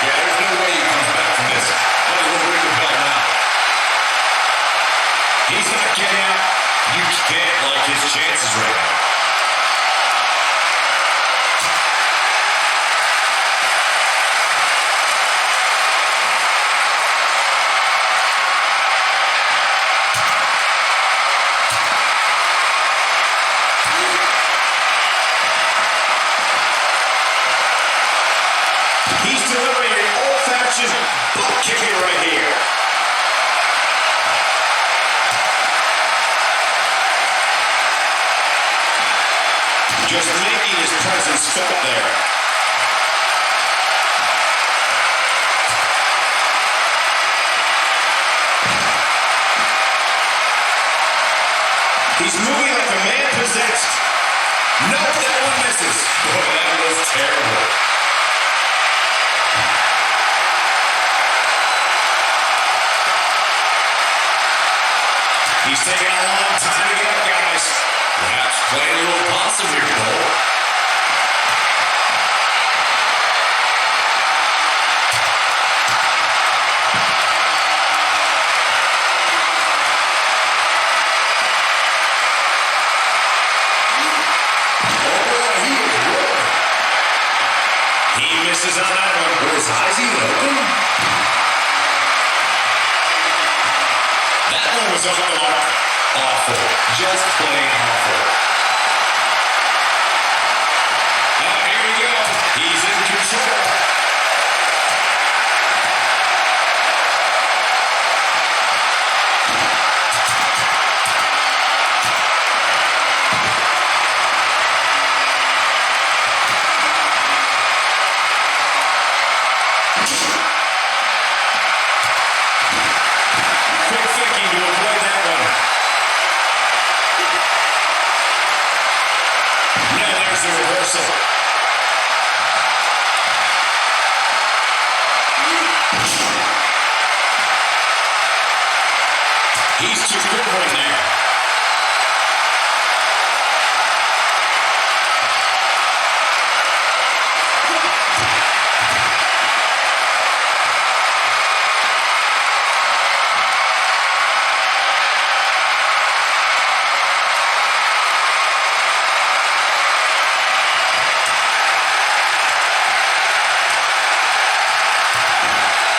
B: Yeah, there's no way he comes back from this. But he'll ring the bell now. He's not getting out. You can't like his chances right now. Butt kicking right here. Just making his presence felt there. He's moving like a man possessed.
E: Nope, that one misses.
B: Boy, that was terrible. He's taking a long time to get up, guys.
E: Perhaps playing a little possum here, Cole.
B: He misses on that one.
E: Were his eyes even open?
B: That one was off the mark.
E: Awful. Just plain awful.
B: Here we go. He's in control. Quick thinking to avoid that one. Now there's the reversal. He's too quivering there.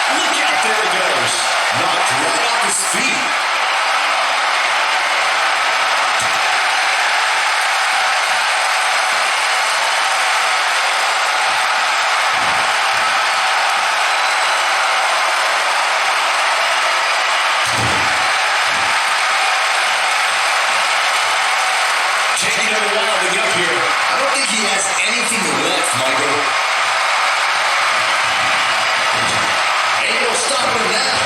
B: Look out, there he goes.
E: Knocked right off his feet.
B: Taking it a while to get up here.
E: I don't think he has anything left, Michael. Ain't no stopping him now.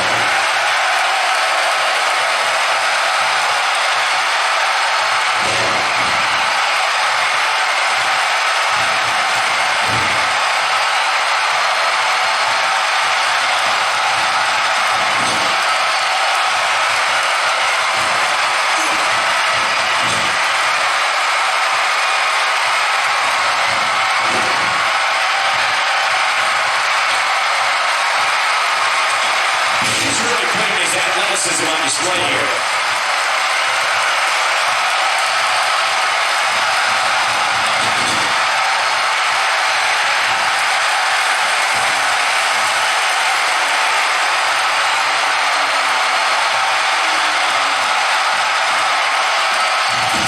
B: He's really putting his athleticism on display here.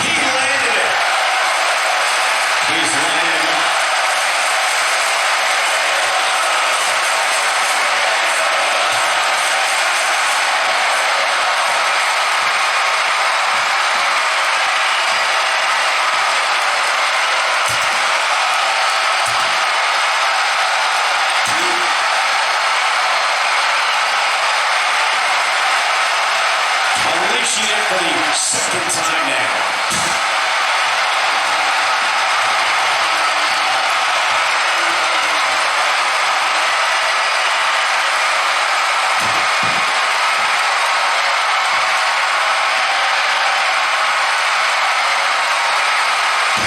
B: He landed it. He's landed it. Unleashing it for the second time now.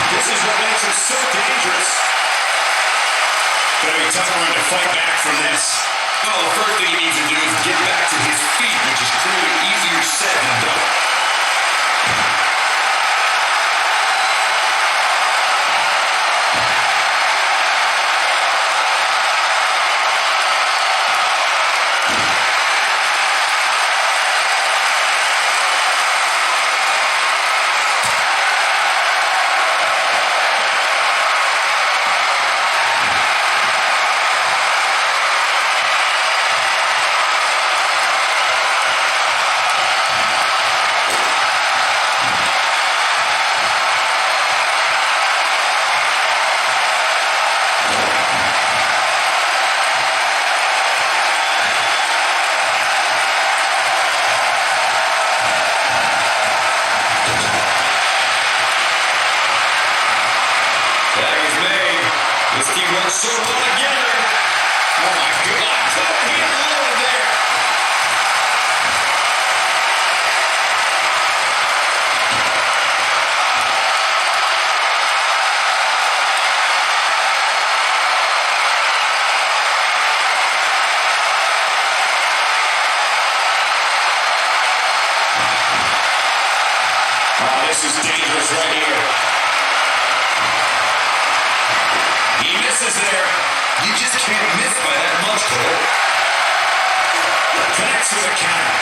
B: This is what makes him so dangerous. Gonna be tough for him to fight back from this.
E: Well, the first thing he needs to do is get back to his feet, which is clearly easier said than done.
B: We're so well together. Oh my God. Took me a little there. Oh, this is dangerous right here. He misses there.
C: You just can't miss by that much, Cole.
B: Connects with a counter.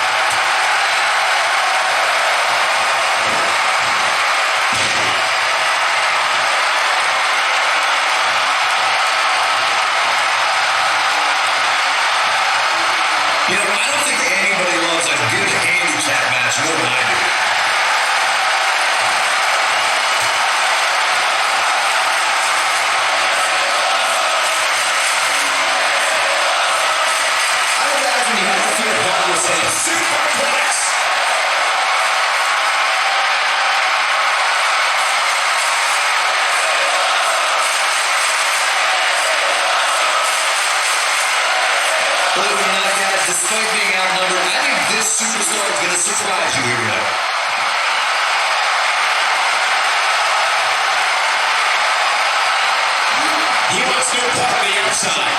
C: You know, I don't think anybody loves a good handicap match more than I do. I imagine you have to feel Goblin saying,
B: Superplex.
C: believe it or not, guys, despite being outnumbered, I think this superstar is going to surprise you here tonight.
B: He wants no part of the outside.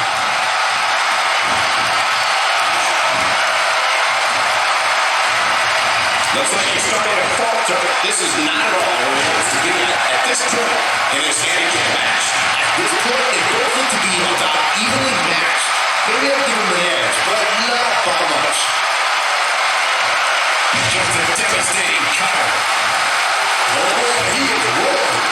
B: Looks like he's starting to falter. This is not at all where he wants to be at this point in this handicap match.
C: At this point, they both look to be about evenly matched. Maybe I'll give him an edge, but not by much.
B: Just a devastating cutter.
C: Oh, he is rolling.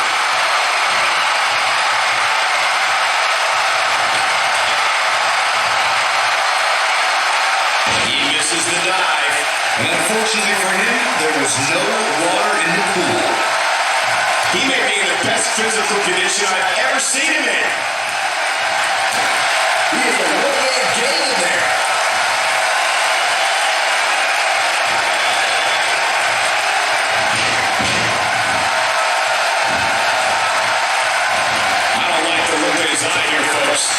B: He misses the dive.
C: And unfortunately for him, there was no water in the pool.
B: He may be in the best physical condition I've ever seen him in.
C: He is a one-man game in there.
B: I don't like the look in his eye here, folks.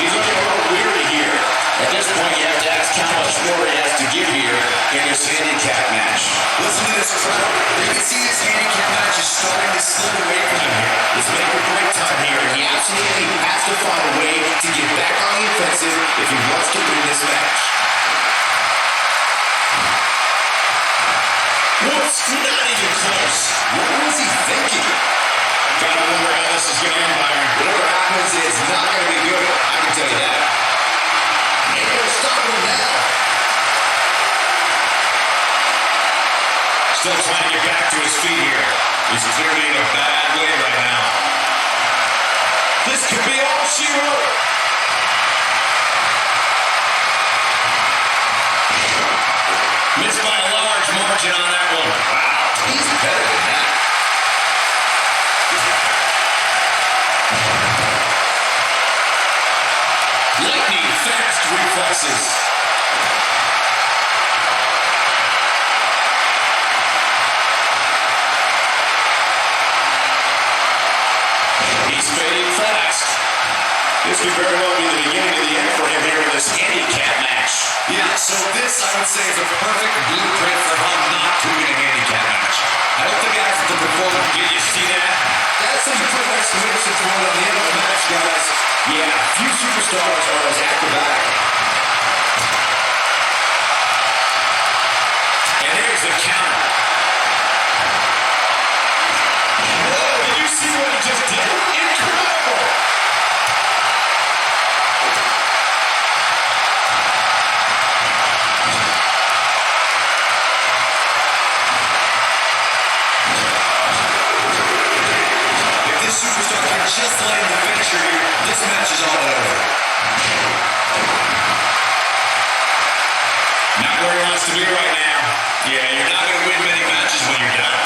B: He's looking a little weary here. At this point, you have to ask how much more he has to give here in this handicap match.
C: Listen to this crowd. You can see this handicap match is starting to slip away from him here.
B: It's make or break time here, and he absolutely has to find a way to get back on the offensive if he wants to win this match. Whoops, not even close.
C: What was he thinking?
B: Gotta wonder how this is going to end, Byron.
C: Whatever happens, it's not going to be good. I can tell you that. Ain't no stopping him now.
B: Still trying to get back to his feet here. He's clearly in a bad way right now. This could be all she wrote. Missed by a large margin on that one. Wow.
C: He's better than that.
B: Lightning fast reflexes. He's fading fast. This could very well be the beginning of the end for him here in this handicap match.
C: Yeah, so this, I would say, is a perfect blueprint for how not to win a handicap match. I don't think guys at the performance.
B: Did you see that?
C: That's some perfect exclamation point on the end of the match, guys.
B: Yeah, few superstars are as acrobatic. And there's the counter. Whoa, did you see what he just did? Incredible!
C: If this superstar can just land the finisher here, this match is all over.
B: Not where he wants to be right now. Yeah, you're not going to win many matches when you're down.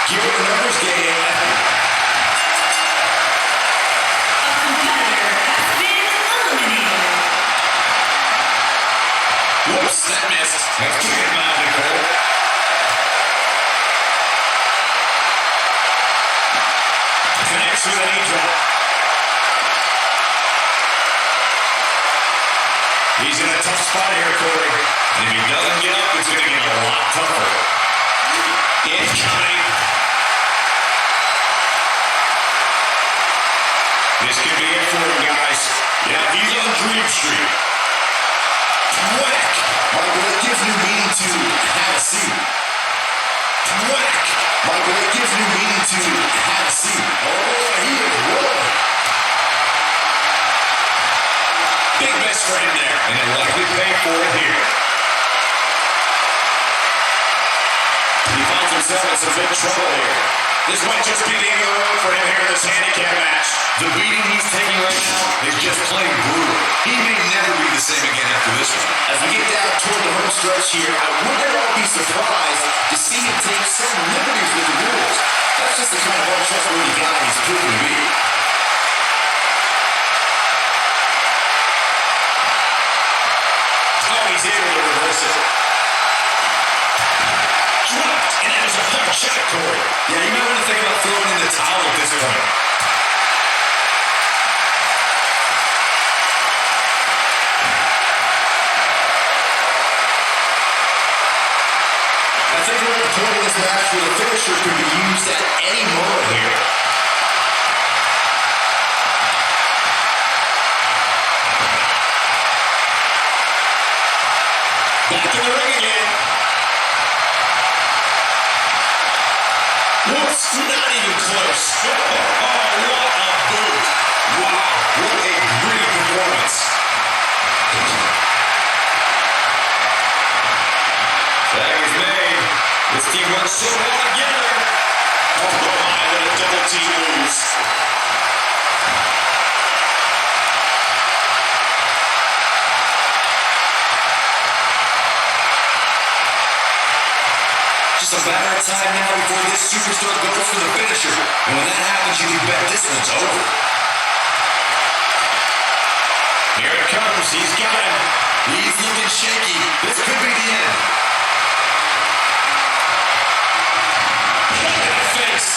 E: Give it a numbers game.
D: A competitor has been eliminated.
E: Whoops, that missed. That's pretty good mouth, Nicole. Connects with a knee drop. He's in a tough spot here, Corey. And if he doesn't get up, it's going to get a lot tougher. Incoming. This could be it for him, guys. Yeah, he's on Dream Street. Whack!
C: Michael, it gives new meaning to have a seat.
E: Whack!
C: Michael, it gives new meaning to have a seat.
E: Oh, he is rolling. Big miss for him there, and he'll likely pay for it here. He finds himself in some big trouble here. This might just be the end of the road for him here in this handicap match.
C: The beating he's taking right now is just plain brutal. He may never be the same again after this one. As we get down toward the home stretch here, I wouldn't at all be surprised to see him take some liberties with the rules. That's just the kind of untrustworthy guy he's proven to be.
E: Oh, he's able to reverse it. Dropped, and that is a hard shot, Corey.
C: Yeah, you might want to think about throwing in the towel at this point. I think we're at a point in this match where the finisher could be used at any moment here.
E: Back in the ring again. Whoops, not even close. Oh, what a boot. Wow, what a great performance. Tag is made. This team works so well together. Oh, my, what a double team moves.
C: Just a matter of time now before this superstar goes for the finisher. And when that happens, you can bet this one's over.
E: Here it comes. He's got him.
C: He's looking shaky. This could be the end.
E: In the face.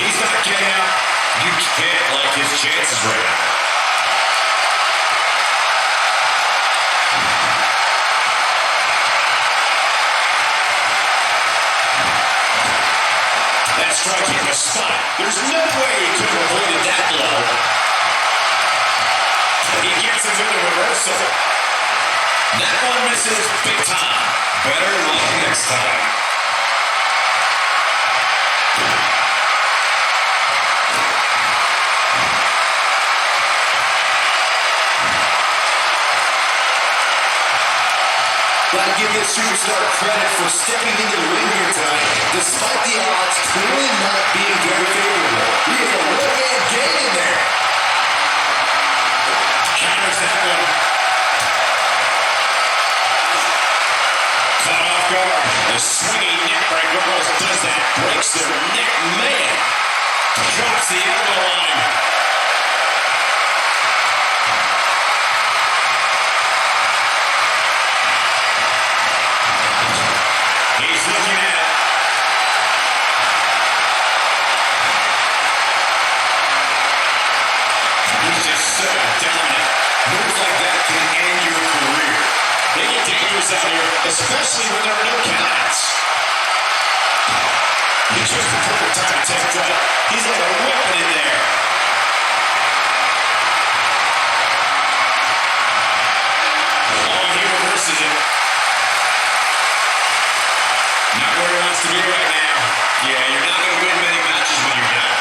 E: He's not getting out. You can't like his chances right now. That strike hit the spot. There's no way he could have avoided that blow. He gets him with a reversal. That one misses big time. Better luck next time.
C: Gotta give this superstar credit for stepping into the ring here tonight, despite the odds clearly not being very favorable. He is a one-man game in there.
E: Counters that one. Caught off guard. The swinging neck breaker almost does that. Breaks their neck, man. Drops the elbow line. He's looking at it. He's just so dominant.
C: Moves like that can end your career.
E: They get dangerous out here, especially when there are no countouts. He chose the perfect time to take that. He's like a weapon in there. Oh, he reverses it. Not where he wants to be right now. Yeah, you're not going to win many matches when you're down.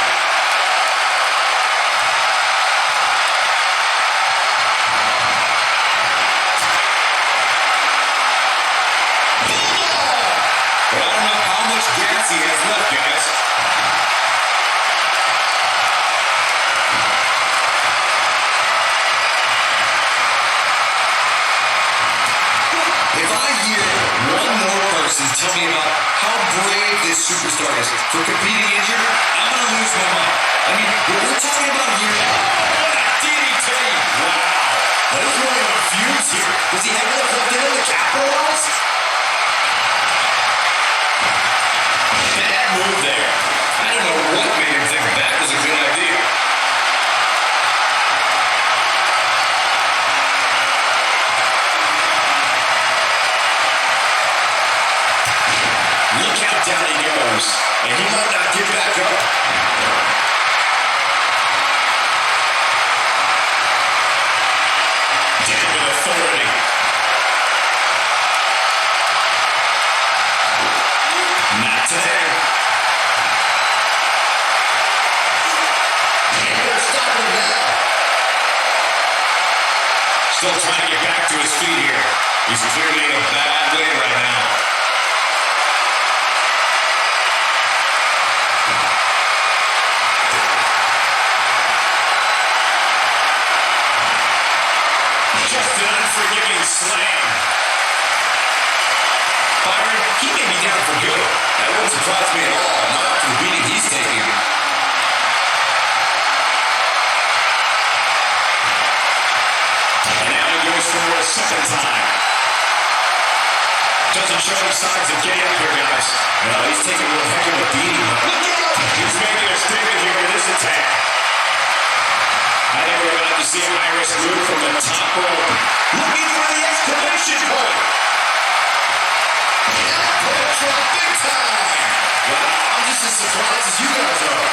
E: But I don't know how much gas he has left, guys.
C: tell me about how brave this superstar is for competing injured, I'm going to lose my mind. I mean, what we're talking about here now, what a DDT! Wow. But he's running on fumes here. Does he have enough left in him to capitalize?
B: Bad move there. I don't know what made him think that was a good idea.
C: Look how down he goes, and he might not get back up.
B: Down with authority. Not today.
C: And they're stopping now.
B: Still trying to get back to his feet here. He's clearly in a bad way right now. Just an unforgiving slam.
C: Byron, he may be down for good. That wouldn't surprise me at all, not after the beating he's taking.
B: And now he goes for a second time.
C: Doesn't show any signs of getting up here, guys. No, he's taking a heck of a beating. Look out!
B: He's making a statement here with this attack. I think we're about to see a high-risk move from the top rope.
C: Looking for the exclamation point. Elbow drop big time. Wow, I'm just as surprised as you guys are.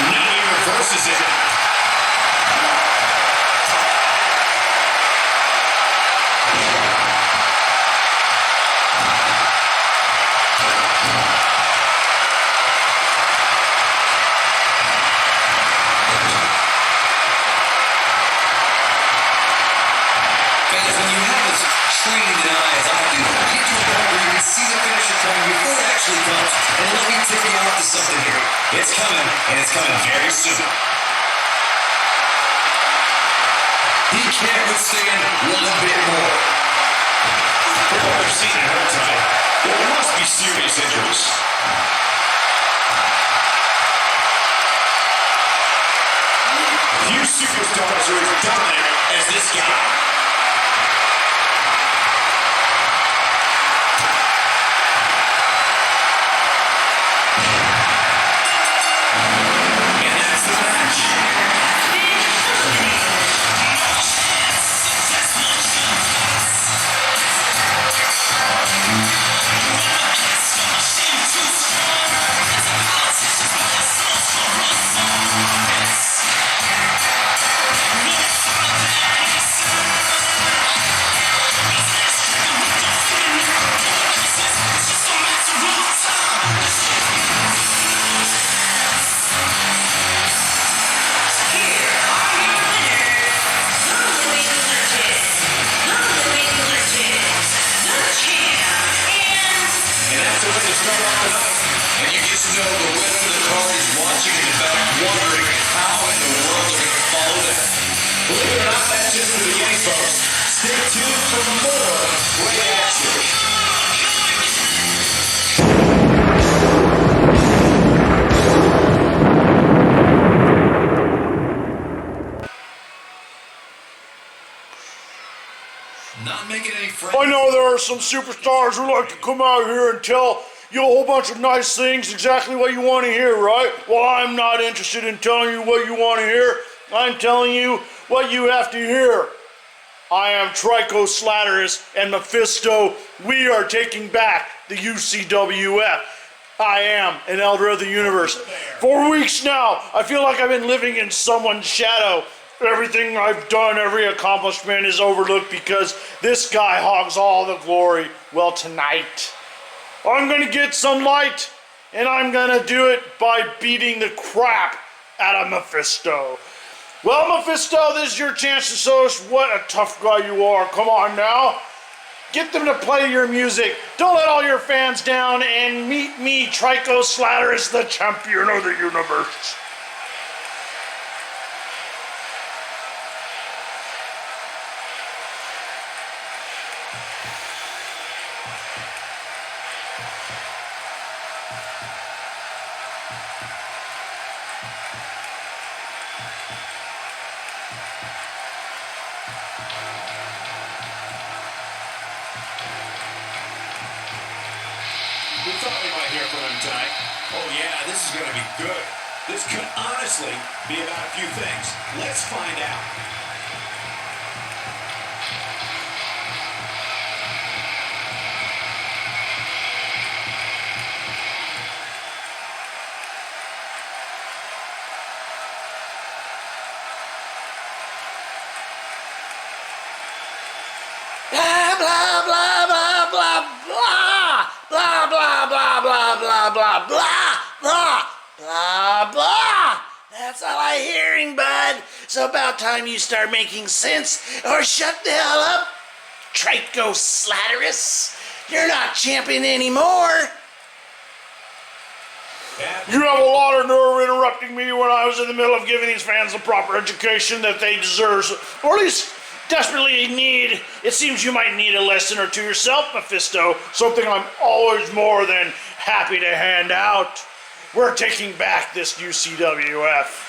B: Now he reverses it.
C: Guys, when you have as trained an eye as I do, you get to a point where you can see the finisher coming before it actually comes. And let me tip you off to something here. It's coming, and it's coming very soon. He can't withstand one bit more.
B: From what we've seen in her time, there must be serious injuries. Few superstars are as dominant as this guy.
C: And that's the match. And that's the way to start off the night. And you just know the winner of the card is watching in the back, wondering how in the world they're going to follow that.
B: Believe it or not, that's just the beginning, folks.
C: Stay tuned for more great action. Not making any friends.
A: I know there are some superstars who like to come out here and tell you a whole bunch of nice things, exactly what you want to hear, right? Well, I'm not interested in telling you what you want to hear. I'm telling you what you have to hear. I am Trico Slatterus and Mephisto. We are taking back the UCWF. I am an elder of the universe. For weeks now, I feel like I've been living in someone's shadow. Everything I've done, every accomplishment is overlooked because this guy hogs all the glory. Well, tonight, I'm gonna get some light, and I'm gonna do it by beating the crap out of Mephisto. Well, Mephisto, this is your chance to show us what a tough guy you are. Come on now. Get them to play your music. Don't let all your fans down, and meet me, Trico Slatterus, the champion of the universe.
B: here from him tonight. Oh, yeah, this is going to be good. This could honestly be about a few things. Let's find out.
A: Blah, blah, blah, blah, blah, blah. Blah, blah, blah, blah, blah, blah, blah, blah, blah, blah. That's all I'm hearing, bud. So about time you start making sense or shut the hell up. Trico Slatterus. You're not champion anymore. You have a lot of nerve interrupting me when I was in the middle of giving these fans the proper education that they deserve, or at least desperately need. It seems you might need a lesson or two yourself, Mephisto, something I'm always more than happy to hand out. We're taking back this UCWF.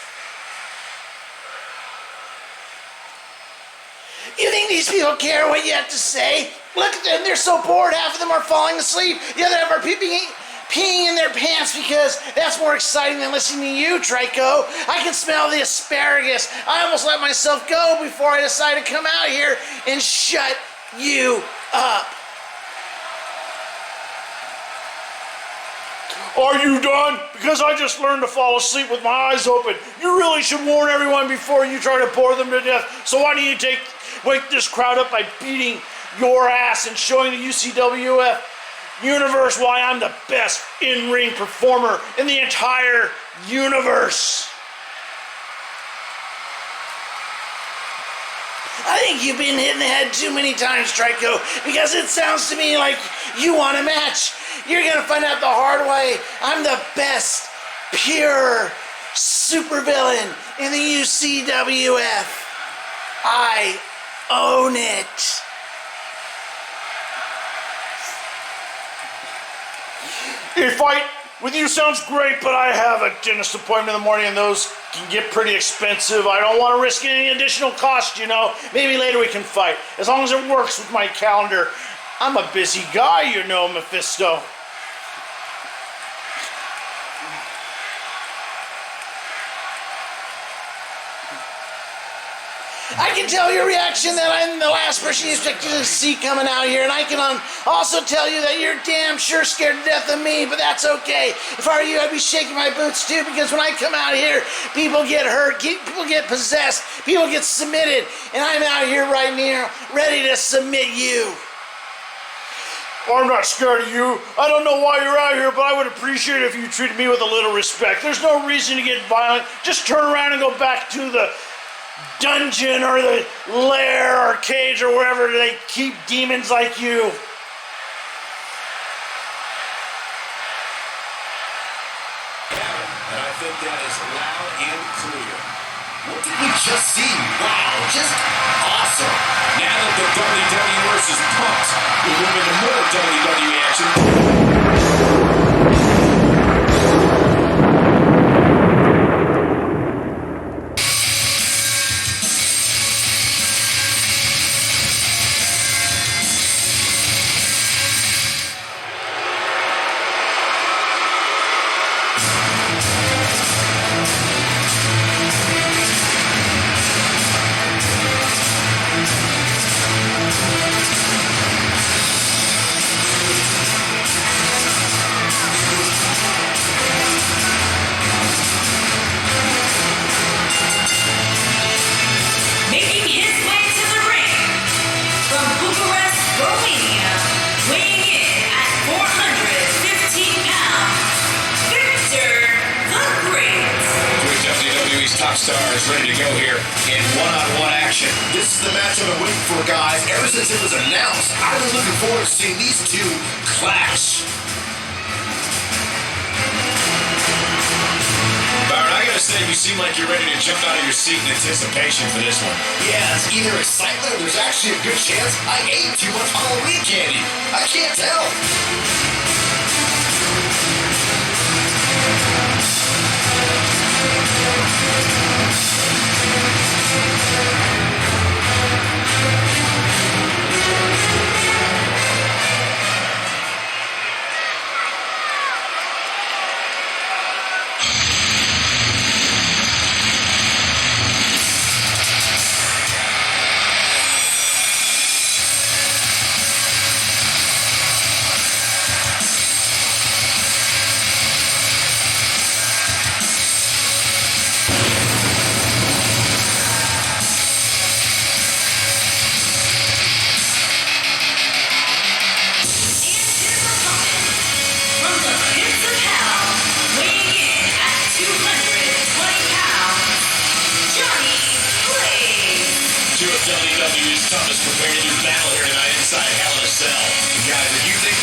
A: You think these people care what you have to say? Look at them, they're so bored, half of them are falling asleep, the other half are peeing in their pants because that's more exciting than listening to you, Trico. I can smell the asparagus. I almost let myself go before I decided to come out here and shut you up. Are you done? Because I just learned to fall asleep with my eyes open. You really should warn everyone before you try to bore them to death. So why don't you wake this crowd up by beating your ass and showing the UCWF universe why I'm the best in-ring performer in the entire universe. I think you've been hit in the head too many times, Trico, because it sounds to me like you want a match. You're gonna find out the hard way. I'm the best pure supervillain in the UCWF. I own it. A fight with you sounds great, but I have a dentist appointment in the morning and those can get pretty expensive. I don't want to risk any additional cost, you know. Maybe later we can fight, as long as it works with my calendar. I'm a busy guy, you know, Mephisto. I can tell your reaction that I'm the last person you expected to see coming out here, and I can also tell you that you're damn sure scared to death of me, but that's okay. If I were you, I'd be shaking my boots too, because when I come out here, people get hurt, people get possessed, people get submitted, and I'm out here right now, ready to submit you. I'm not scared of you. I don't know why you're out here, but I would appreciate it if you treated me with a little respect. There's no reason to get violent. Just turn around and go back to the dungeon or the lair or cage or wherever they keep demons like you.
B: And I think that is loud and clear.
C: What did we just see? Wow, just awesome.
B: Now that the WWverse is pumped, we'll move into more WWE action.
D: Making his way to the ring from Bucharest, Romania, weighing in at 415 pounds, Victor the Great.
B: Three WWE's top stars ready to go here in one-on-one action.
C: This is the match I've been waiting for, guys, ever since it was announced. I've been looking forward to seeing these two clash.
B: Byron, I gotta say, you seem like you're ready to jump out of your seat in anticipation for this one.
C: Yeah, it's either excitement or there's actually a good chance I ate too much Halloween candy. I can't tell.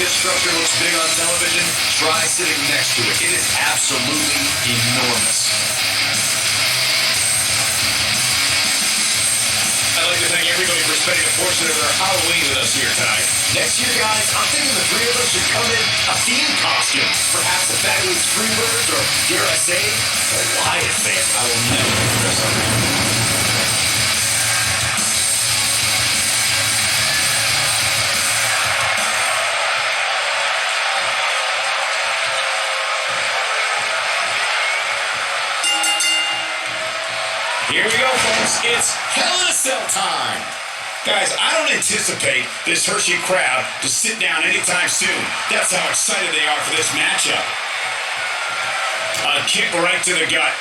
E: this structure looks big on television, try sitting next to it. It is absolutely enormous.
B: I'd like to thank everybody for spending a portion of their Halloween with us here tonight.
E: Next year, guys, I'm thinking the three of us should come in a theme costume. Perhaps the Fabulous Freebirds, or dare I say, the Leviathan. I will never dress up.
B: Here we go, folks. It's Hell in a Cell time. Guys, I don't anticipate this Hershey crowd to sit down anytime soon. That's how excited they are for this matchup. A kick right to the gut.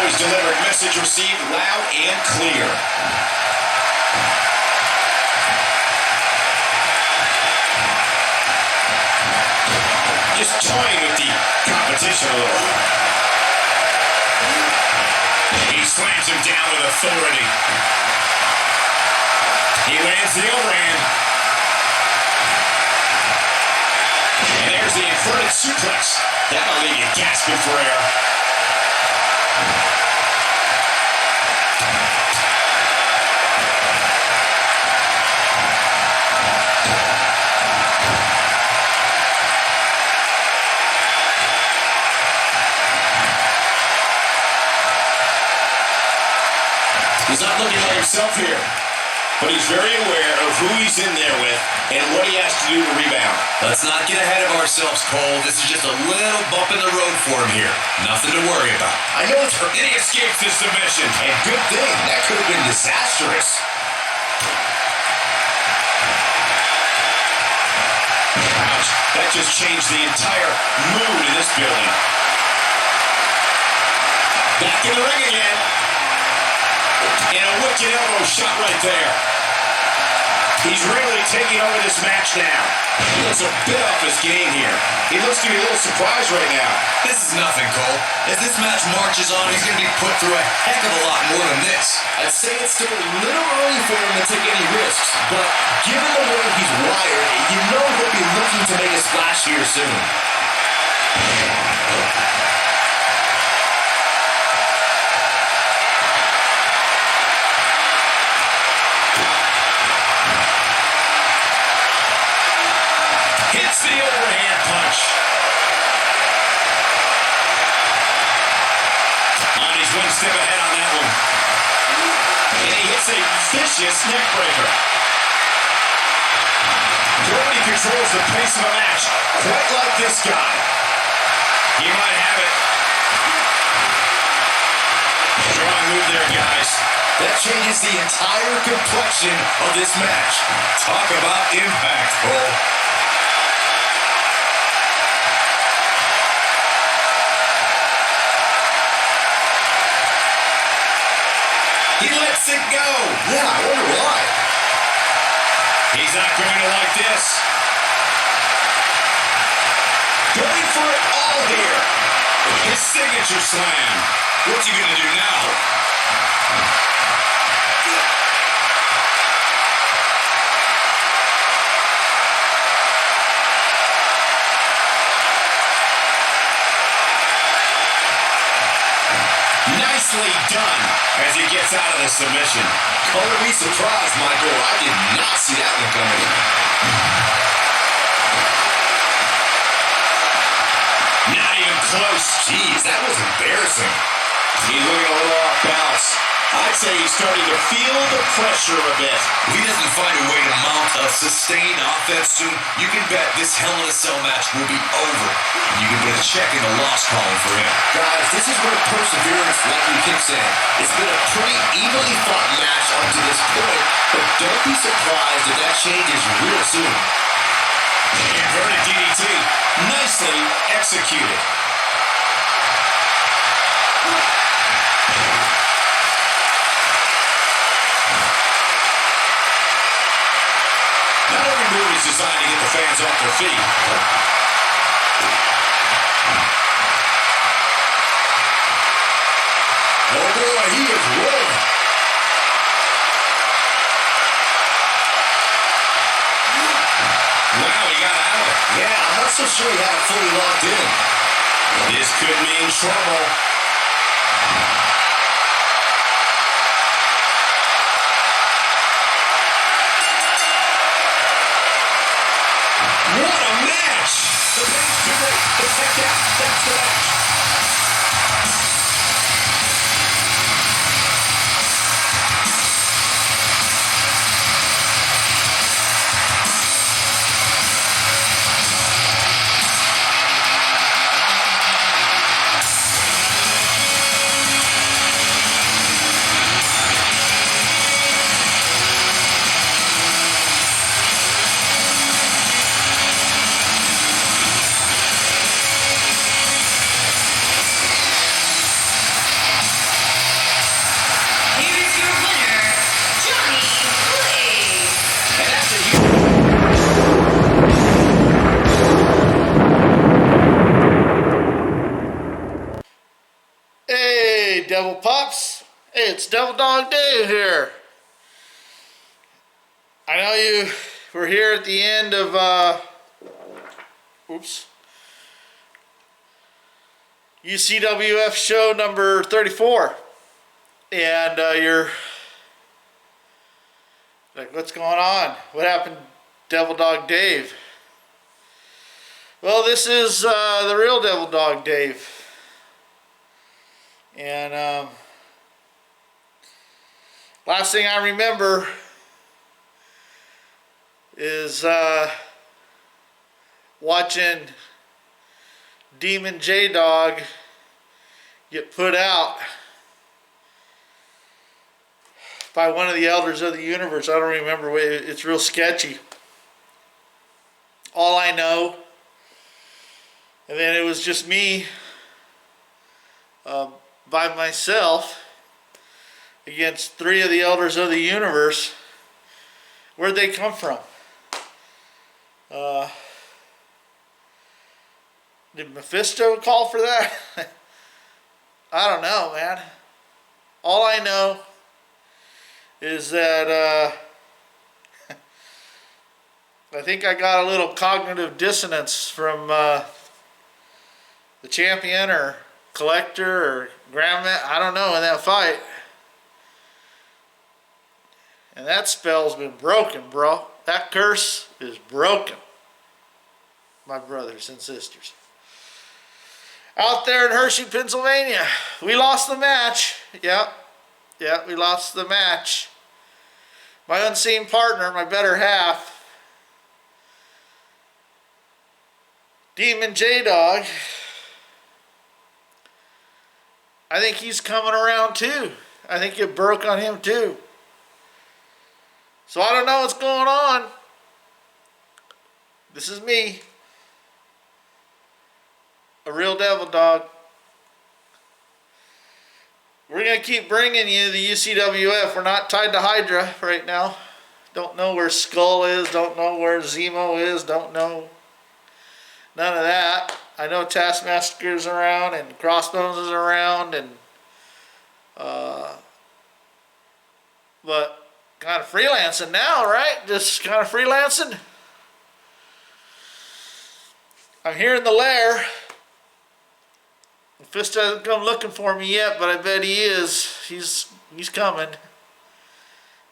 B: Delivered, message received loud and clear. Just toying with the competition a little. He slams him down with authority. He lands the overhand. And there's the inverted suplex. That'll leave you gasping for air. He's not looking like himself here, but he's very aware of who he's in there with and what he has to do to rebound.
E: Let's not get ahead of ourselves, Cole. This is just a little bump in the road for him here. Nothing to worry about.
B: I know it's hurt. And he escapes this submission.
E: And good thing. That could have been disastrous.
B: Ouch. That just changed the entire mood in this building. Back in the ring again. And a wicked elbow shot right there. He's really taking over this match now. He looks a bit off his game here. He looks to be a little surprised right now.
E: This is nothing, Cole. As this match marches on, he's going to be put through a heck of a lot more than this. I'd say it's still a little early for him to take any risks, but given the way he's wired, you know he'll be looking to make a splash here soon.
B: Hits the overhand punch. And he's one step ahead on that one. And he hits a vicious neck breaker. Nobody controls the pace of a match quite like this guy. He might have it. Strong move there, guys.
E: That changes the entire complexion of this match. Talk about impact, Cole.
B: He lets it go.
E: Yeah, I wonder why.
B: He's not going to like this. Going for it all here. His signature slam. What's he going to do now? Nicely done as he gets out of the submission.
E: Color me surprised, Michael. I did not see that one coming.
B: Not even close.
E: Jeez, that was embarrassing.
B: He's looking a little off balance. I'd say he's starting to feel the pressure a bit.
E: If he doesn't find a way to mount a sustained offense soon, you can bet this Hell in a Cell match will be over. And you can put a check in the loss column for him. Guys, this is where perseverance likely kicks in. It's been a pretty evenly fought match up to this point, but don't be surprised if that changes real soon.
B: Inverted DDT. Nicely executed. Not every move is designed to get the fans off their feet. Oh boy, he is rolling. Wow, he got out of it.
C: Yeah, I'm not so sure he had it fully locked in.
B: This could mean trouble. What a match!
C: The pain's too late. The tech out. That's the match.
D: Here is your winner, Johnny Blaze.
C: And that's a huge...
A: Hey, Devil Pups. Hey, it's Devil Dog Dave here. I know you were here at the end of, UCWF show number 34. And you're like, what's going on? What happened, Devil Dog Dave? Well, this is the real Devil Dog Dave. And last thing I remember is watching Demon J-Dog get put out by one of the elders of the universe. I don't remember. It's real sketchy. All I know, and then it was just me by myself against 3 of the elders of the universe. Where'd they come from? Did Mephisto call for that? I don't know, man. All I know is that I think I got a little cognitive dissonance from the champion or collector or grandma, I don't know, in that fight. And that spell's been broken, bro. That curse is broken, my brothers and sisters. Out there in Hershey, Pennsylvania, we lost the match. Yep, we lost the match. My unseen partner, my better half, Demon J-Dog, I think he's coming around too. I think it broke on him too. So I don't know what's going on. This is me, a real devil dog. We're going to keep bringing you the UCWF. We're not tied to Hydra right now. Don't know where Skull is. Don't know where Zemo is. Don't know none of that. I know Taskmaster's around and Crossbones is around, and but kind of freelancing now, right? Just kind of freelancing. I'm here in the lair. Fist hasn't come looking for me yet, but I bet he is. He's coming,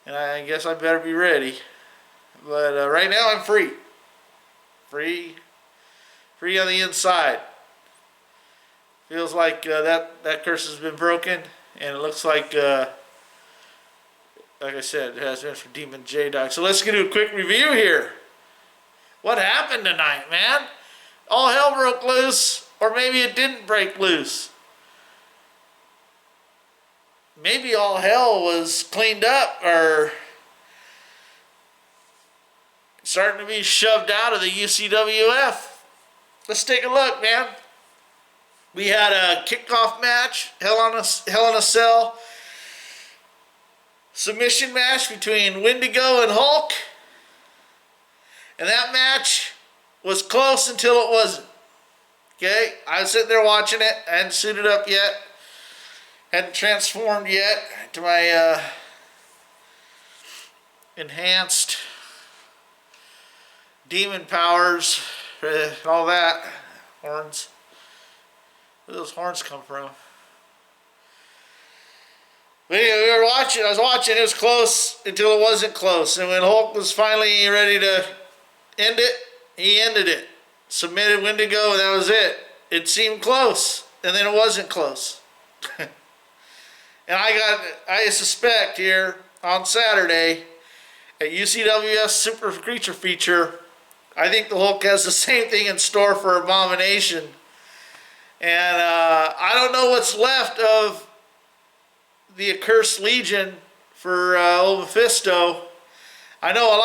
A: and I guess I better be ready. But right now I'm free on the inside. Feels like that curse has been broken, and it looks like I said, it has been for Demon J-Dog. So let's do a quick review here. What happened tonight, man? All hell broke loose, or maybe it didn't break loose. Maybe all hell was cleaned up, or starting to be shoved out of the UCWF. Let's take a look, man. We had a kickoff match, Hell in a Cell submission match between Wendigo and Hulk. And that match was close until it wasn't. Okay? I was sitting there watching it. I hadn't suited up yet. Hadn't transformed yet to my enhanced demon powers. All that. Horns. Where do those horns come from? But anyway, we were watching. I was watching. It was close until it wasn't close. And when Hulk was finally ready to end it, he ended it. Submitted Wendigo, and that was it. It seemed close, and then it wasn't close. And I suspect here on Saturday at UCWF Super Creature Feature, I think the Hulk has the same thing in store for Abomination. And I don't know what's left of the Accursed Legion for old Mephisto. I know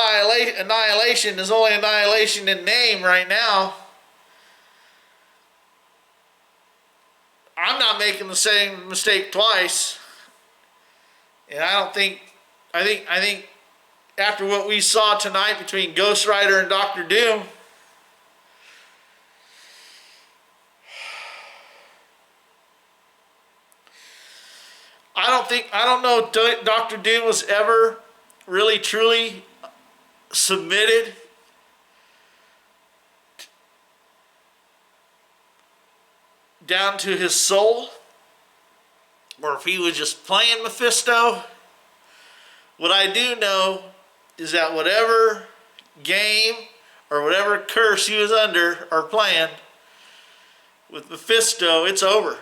A: Annihilation is only Annihilation in name right now. I'm not making the same mistake twice. And I think after what we saw tonight between Ghost Rider and Dr. Doom, I don't know if Dr. Doom was ever really truly submitted down to his soul, or if he was just playing Mephisto. What I do know is that whatever game or whatever curse he was under or playing with Mephisto, it's over.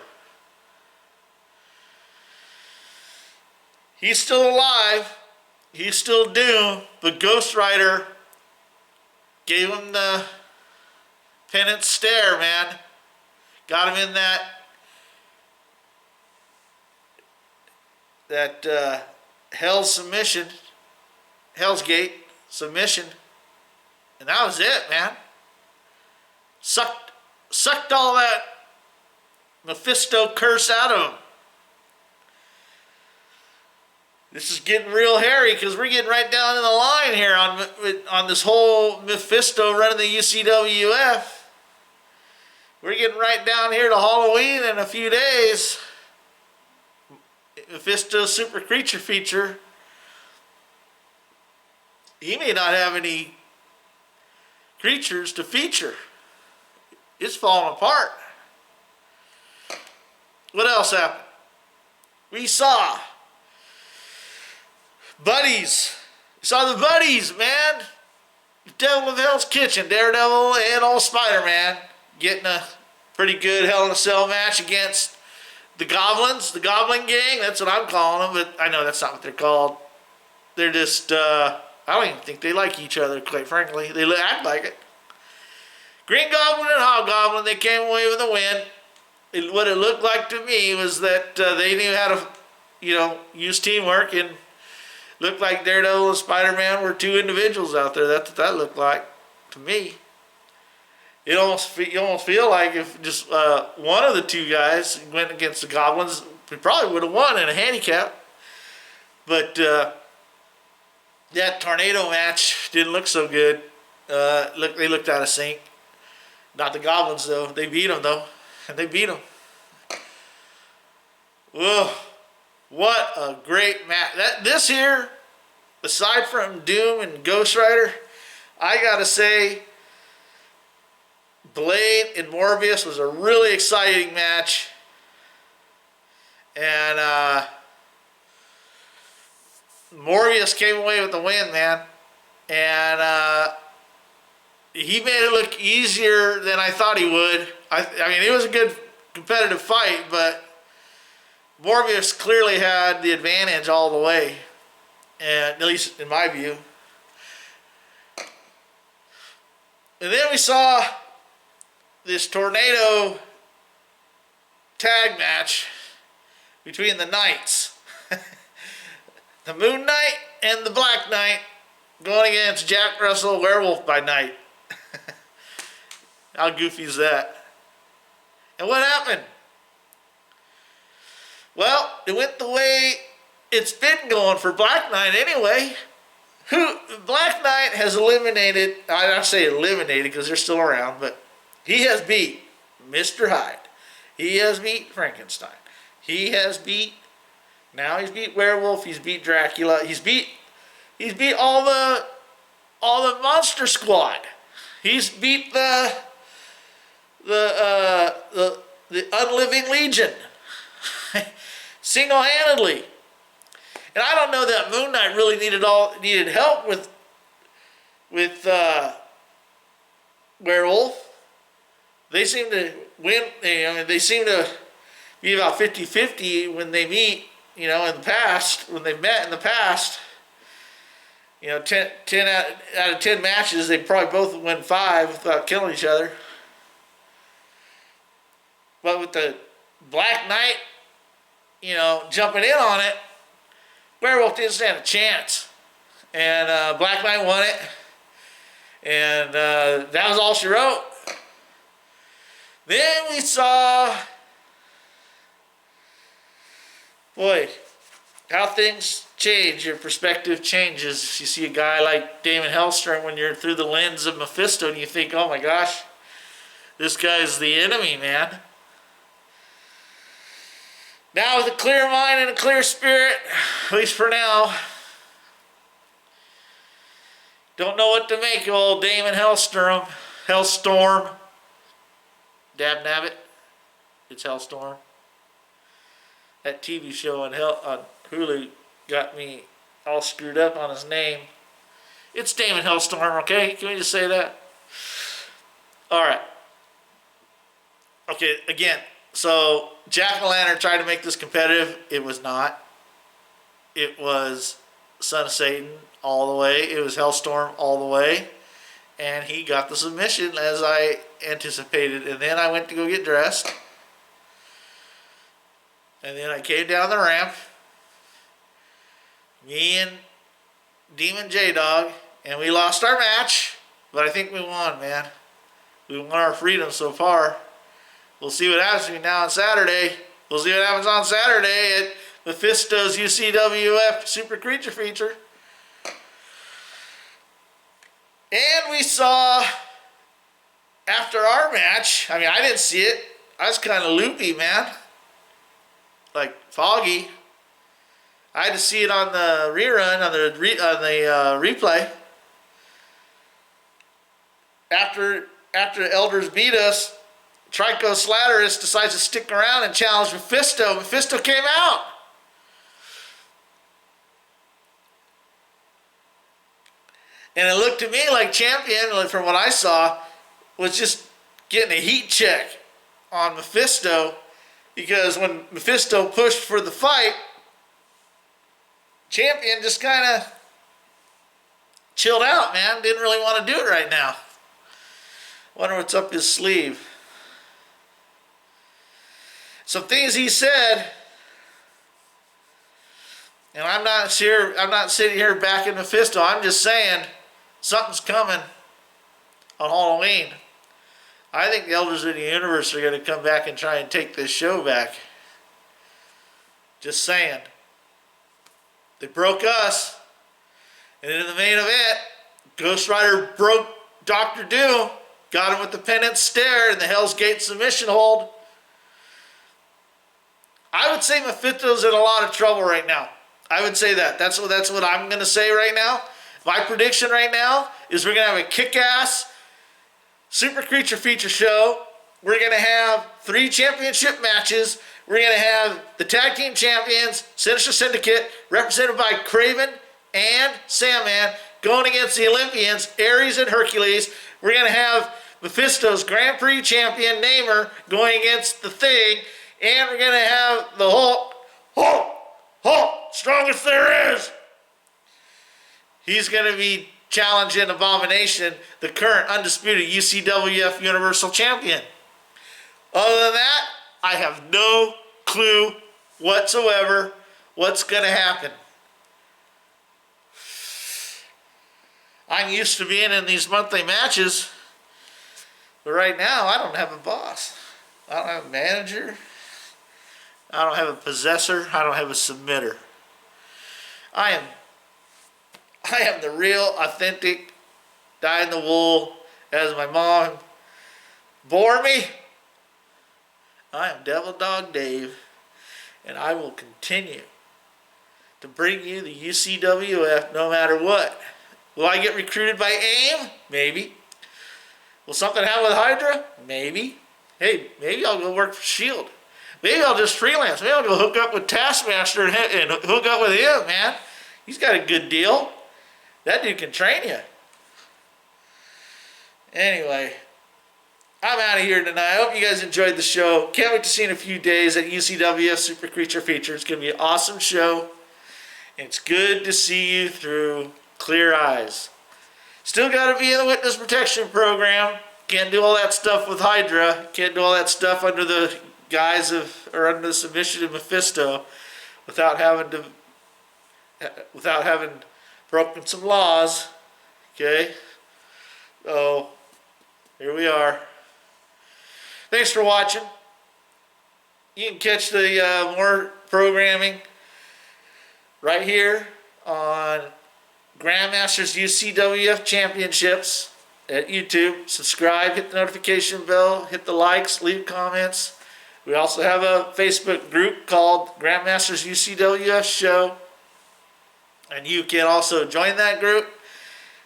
A: He's still alive. He's still Doom, but Ghost Rider gave him the penance stare, man. Got him in that Hell's submission, Hell's Gate submission, and that was it, man. Sucked all that Mephisto curse out of him. This is getting real hairy because we're getting right down in the line here on this whole Mephisto running the UCWF. We're getting right down here to Halloween in a few days. Mephisto Super Creature Feature. He may not have any creatures to feature. It's falling apart. What else happened? We saw buddies. We saw the buddies, man. Devil of Hell's Kitchen, Daredevil and old Spider-Man getting a pretty good Hell in a Cell match against the Goblins, the Goblin Gang. That's what I'm calling them, but I know that's not what they're called. They're just, I don't even think they like each other, quite frankly. They act like it. Green Goblin and Hobgoblin, they came away with a win. What it looked like to me was that they knew how to, use teamwork, and looked like Daredevil and Spider-Man were two individuals out there. That's what that looked like to me. You almost feel like if just one of the two guys went against the Goblins, we probably would have won in a handicap. But that tornado match didn't look so good. They looked out of sync. Not the Goblins, though. They beat them, though. And they beat them. Whoa. What a great match. This here, aside from Doom and Ghost Rider, I got to say, Blade and Morbius was a really exciting match. And Morbius came away with the win, man. And he made it look easier than I thought he would. I mean, it was a good competitive fight, but Morbius clearly had the advantage all the way, and at least in my view. And then we saw this tornado tag match between the Knights. The Moon Knight and the Black Knight going against Jack Russell, Werewolf by Night. How goofy is that? And what happened? Well, it went the way it's been going for Black Knight anyway. Black Knight has eliminated, I don't say eliminated because they're still around, but he has beat Mr. Hyde. He has beat Frankenstein. He's beat Werewolf, he's beat Dracula, he's beat all the Monster Squad. He's beat the Unliving Legion single-handedly. And I don't know that Moon Knight really needed help with Werewolf. They seem to win. They seem to be about 50-50 when they meet. In the past, when they've met in the past. 10 out of 10 matches, they probably both win 5 without killing each other. But with the Black Knight, jumping in on it, Werewolf didn't stand a chance. And Black Knight won it. And that was all she wrote. Then we saw, boy, how things change. Your perspective changes. You see a guy like Damon Hellstorm when you're through the lens of Mephisto and you think, oh my gosh, this guy's the enemy, man. Now with a clear mind and a clear spirit, at least for now, don't know what to make of old Damon Hellstorm. Dab nabbit. It's Hellstorm. That TV show on Hulu got me all screwed up on his name. It's Damon Hellstorm, okay? Can we just say that? Alright. Okay, again. So, Jack-o'-lantern tried to make this competitive. It was not. It was Son of Satan all the way. It was Hellstorm all the way. And he got the submission as I anticipated. And then I went to go get dressed. And then I came down the ramp. Me and Demon J-Dog. And we lost our match. But I think we won, man. We won our freedom so far. We'll see what happens between now and Saturday. We'll see what happens on Saturday at Mephisto's UCWF Super Creature Feature. And we saw, after our match, I didn't see it. I was kind of loopy, man. Like, foggy. I had to see it on the rerun, on the replay. After Elders beat us, Trico Slatterus decides to stick around and challenge Mephisto. Mephisto came out. And it looked to me like Champion, from what I saw, was just getting a heat check on Mephisto. Because when Mephisto pushed for the fight, Champion just kind of chilled out, man. Didn't really want to do it right now. Wonder what's up his sleeve. Some things he said, and I'm not sitting here backing Mephisto. I'm just saying something's coming on Halloween. I think the Elders of the Universe are going to come back and try and take this show back. Just saying. They broke us, and in the main event, Ghost Rider broke Dr. Doom, got him with the pendant stare and the Hell's Gate submission hold. I would say Mephisto's in a lot of trouble right now. I would say that. That's what I'm going to say right now. My prediction right now is we're going to have a kick-ass Super Creature Feature show. We're going to have 3 championship matches. We're going to have the Tag Team Champions, Sinister Syndicate, represented by Craven and Sandman, going against the Olympians, Ares and Hercules. We're going to have Mephisto's Grand Prix champion, Namer, going against The Thing. And we're going to have the Hulk, strongest there is. He's going to be challenging Abomination, the current undisputed UCWF Universal Champion. Other than that, I have no clue whatsoever what's going to happen. I'm used to being in these monthly matches, but right now I don't have a boss. I don't have a manager. I don't have a possessor. I don't have a submitter. I am the real, authentic, dyed-in-the-wool, as my mom bore me. I am Devil Dog Dave, and I will continue to bring you the UCWF no matter what. Will I get recruited by AIM? Maybe. Will something happen with Hydra? Maybe. Hey, maybe I'll go work for S.H.I.E.L.D. Maybe I'll just freelance. Maybe I'll go hook up with Taskmaster and hook up with him, man. He's got a good deal. That dude can train you. Anyway, I'm out of here tonight. I hope you guys enjoyed the show. Can't wait to see you in a few days at UCWF Super Creature Feature. It's going to be an awesome show. And it's good to see you through clear eyes. Still got to be in the witness protection program. Can't do all that stuff with Hydra. Can't do all that stuff under the guise of, or under the submission of Mephisto without having broken some laws. Okay? So, here we are. Thanks for watching. You can catch the more programming right here on Grandmaster's UCWF Championships at YouTube. Subscribe, hit the notification bell, hit the likes, leave comments. We also have a Facebook group called Grandmaster's UCWF Show. And you can also join that group.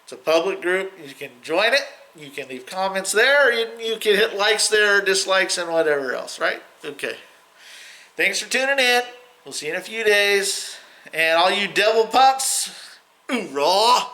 A: It's a public group. You can join it. You can leave comments there. You can hit likes there, or dislikes, and whatever else, right? Okay. Thanks for tuning in. We'll see you in a few days. And all you devil pups, hoorah!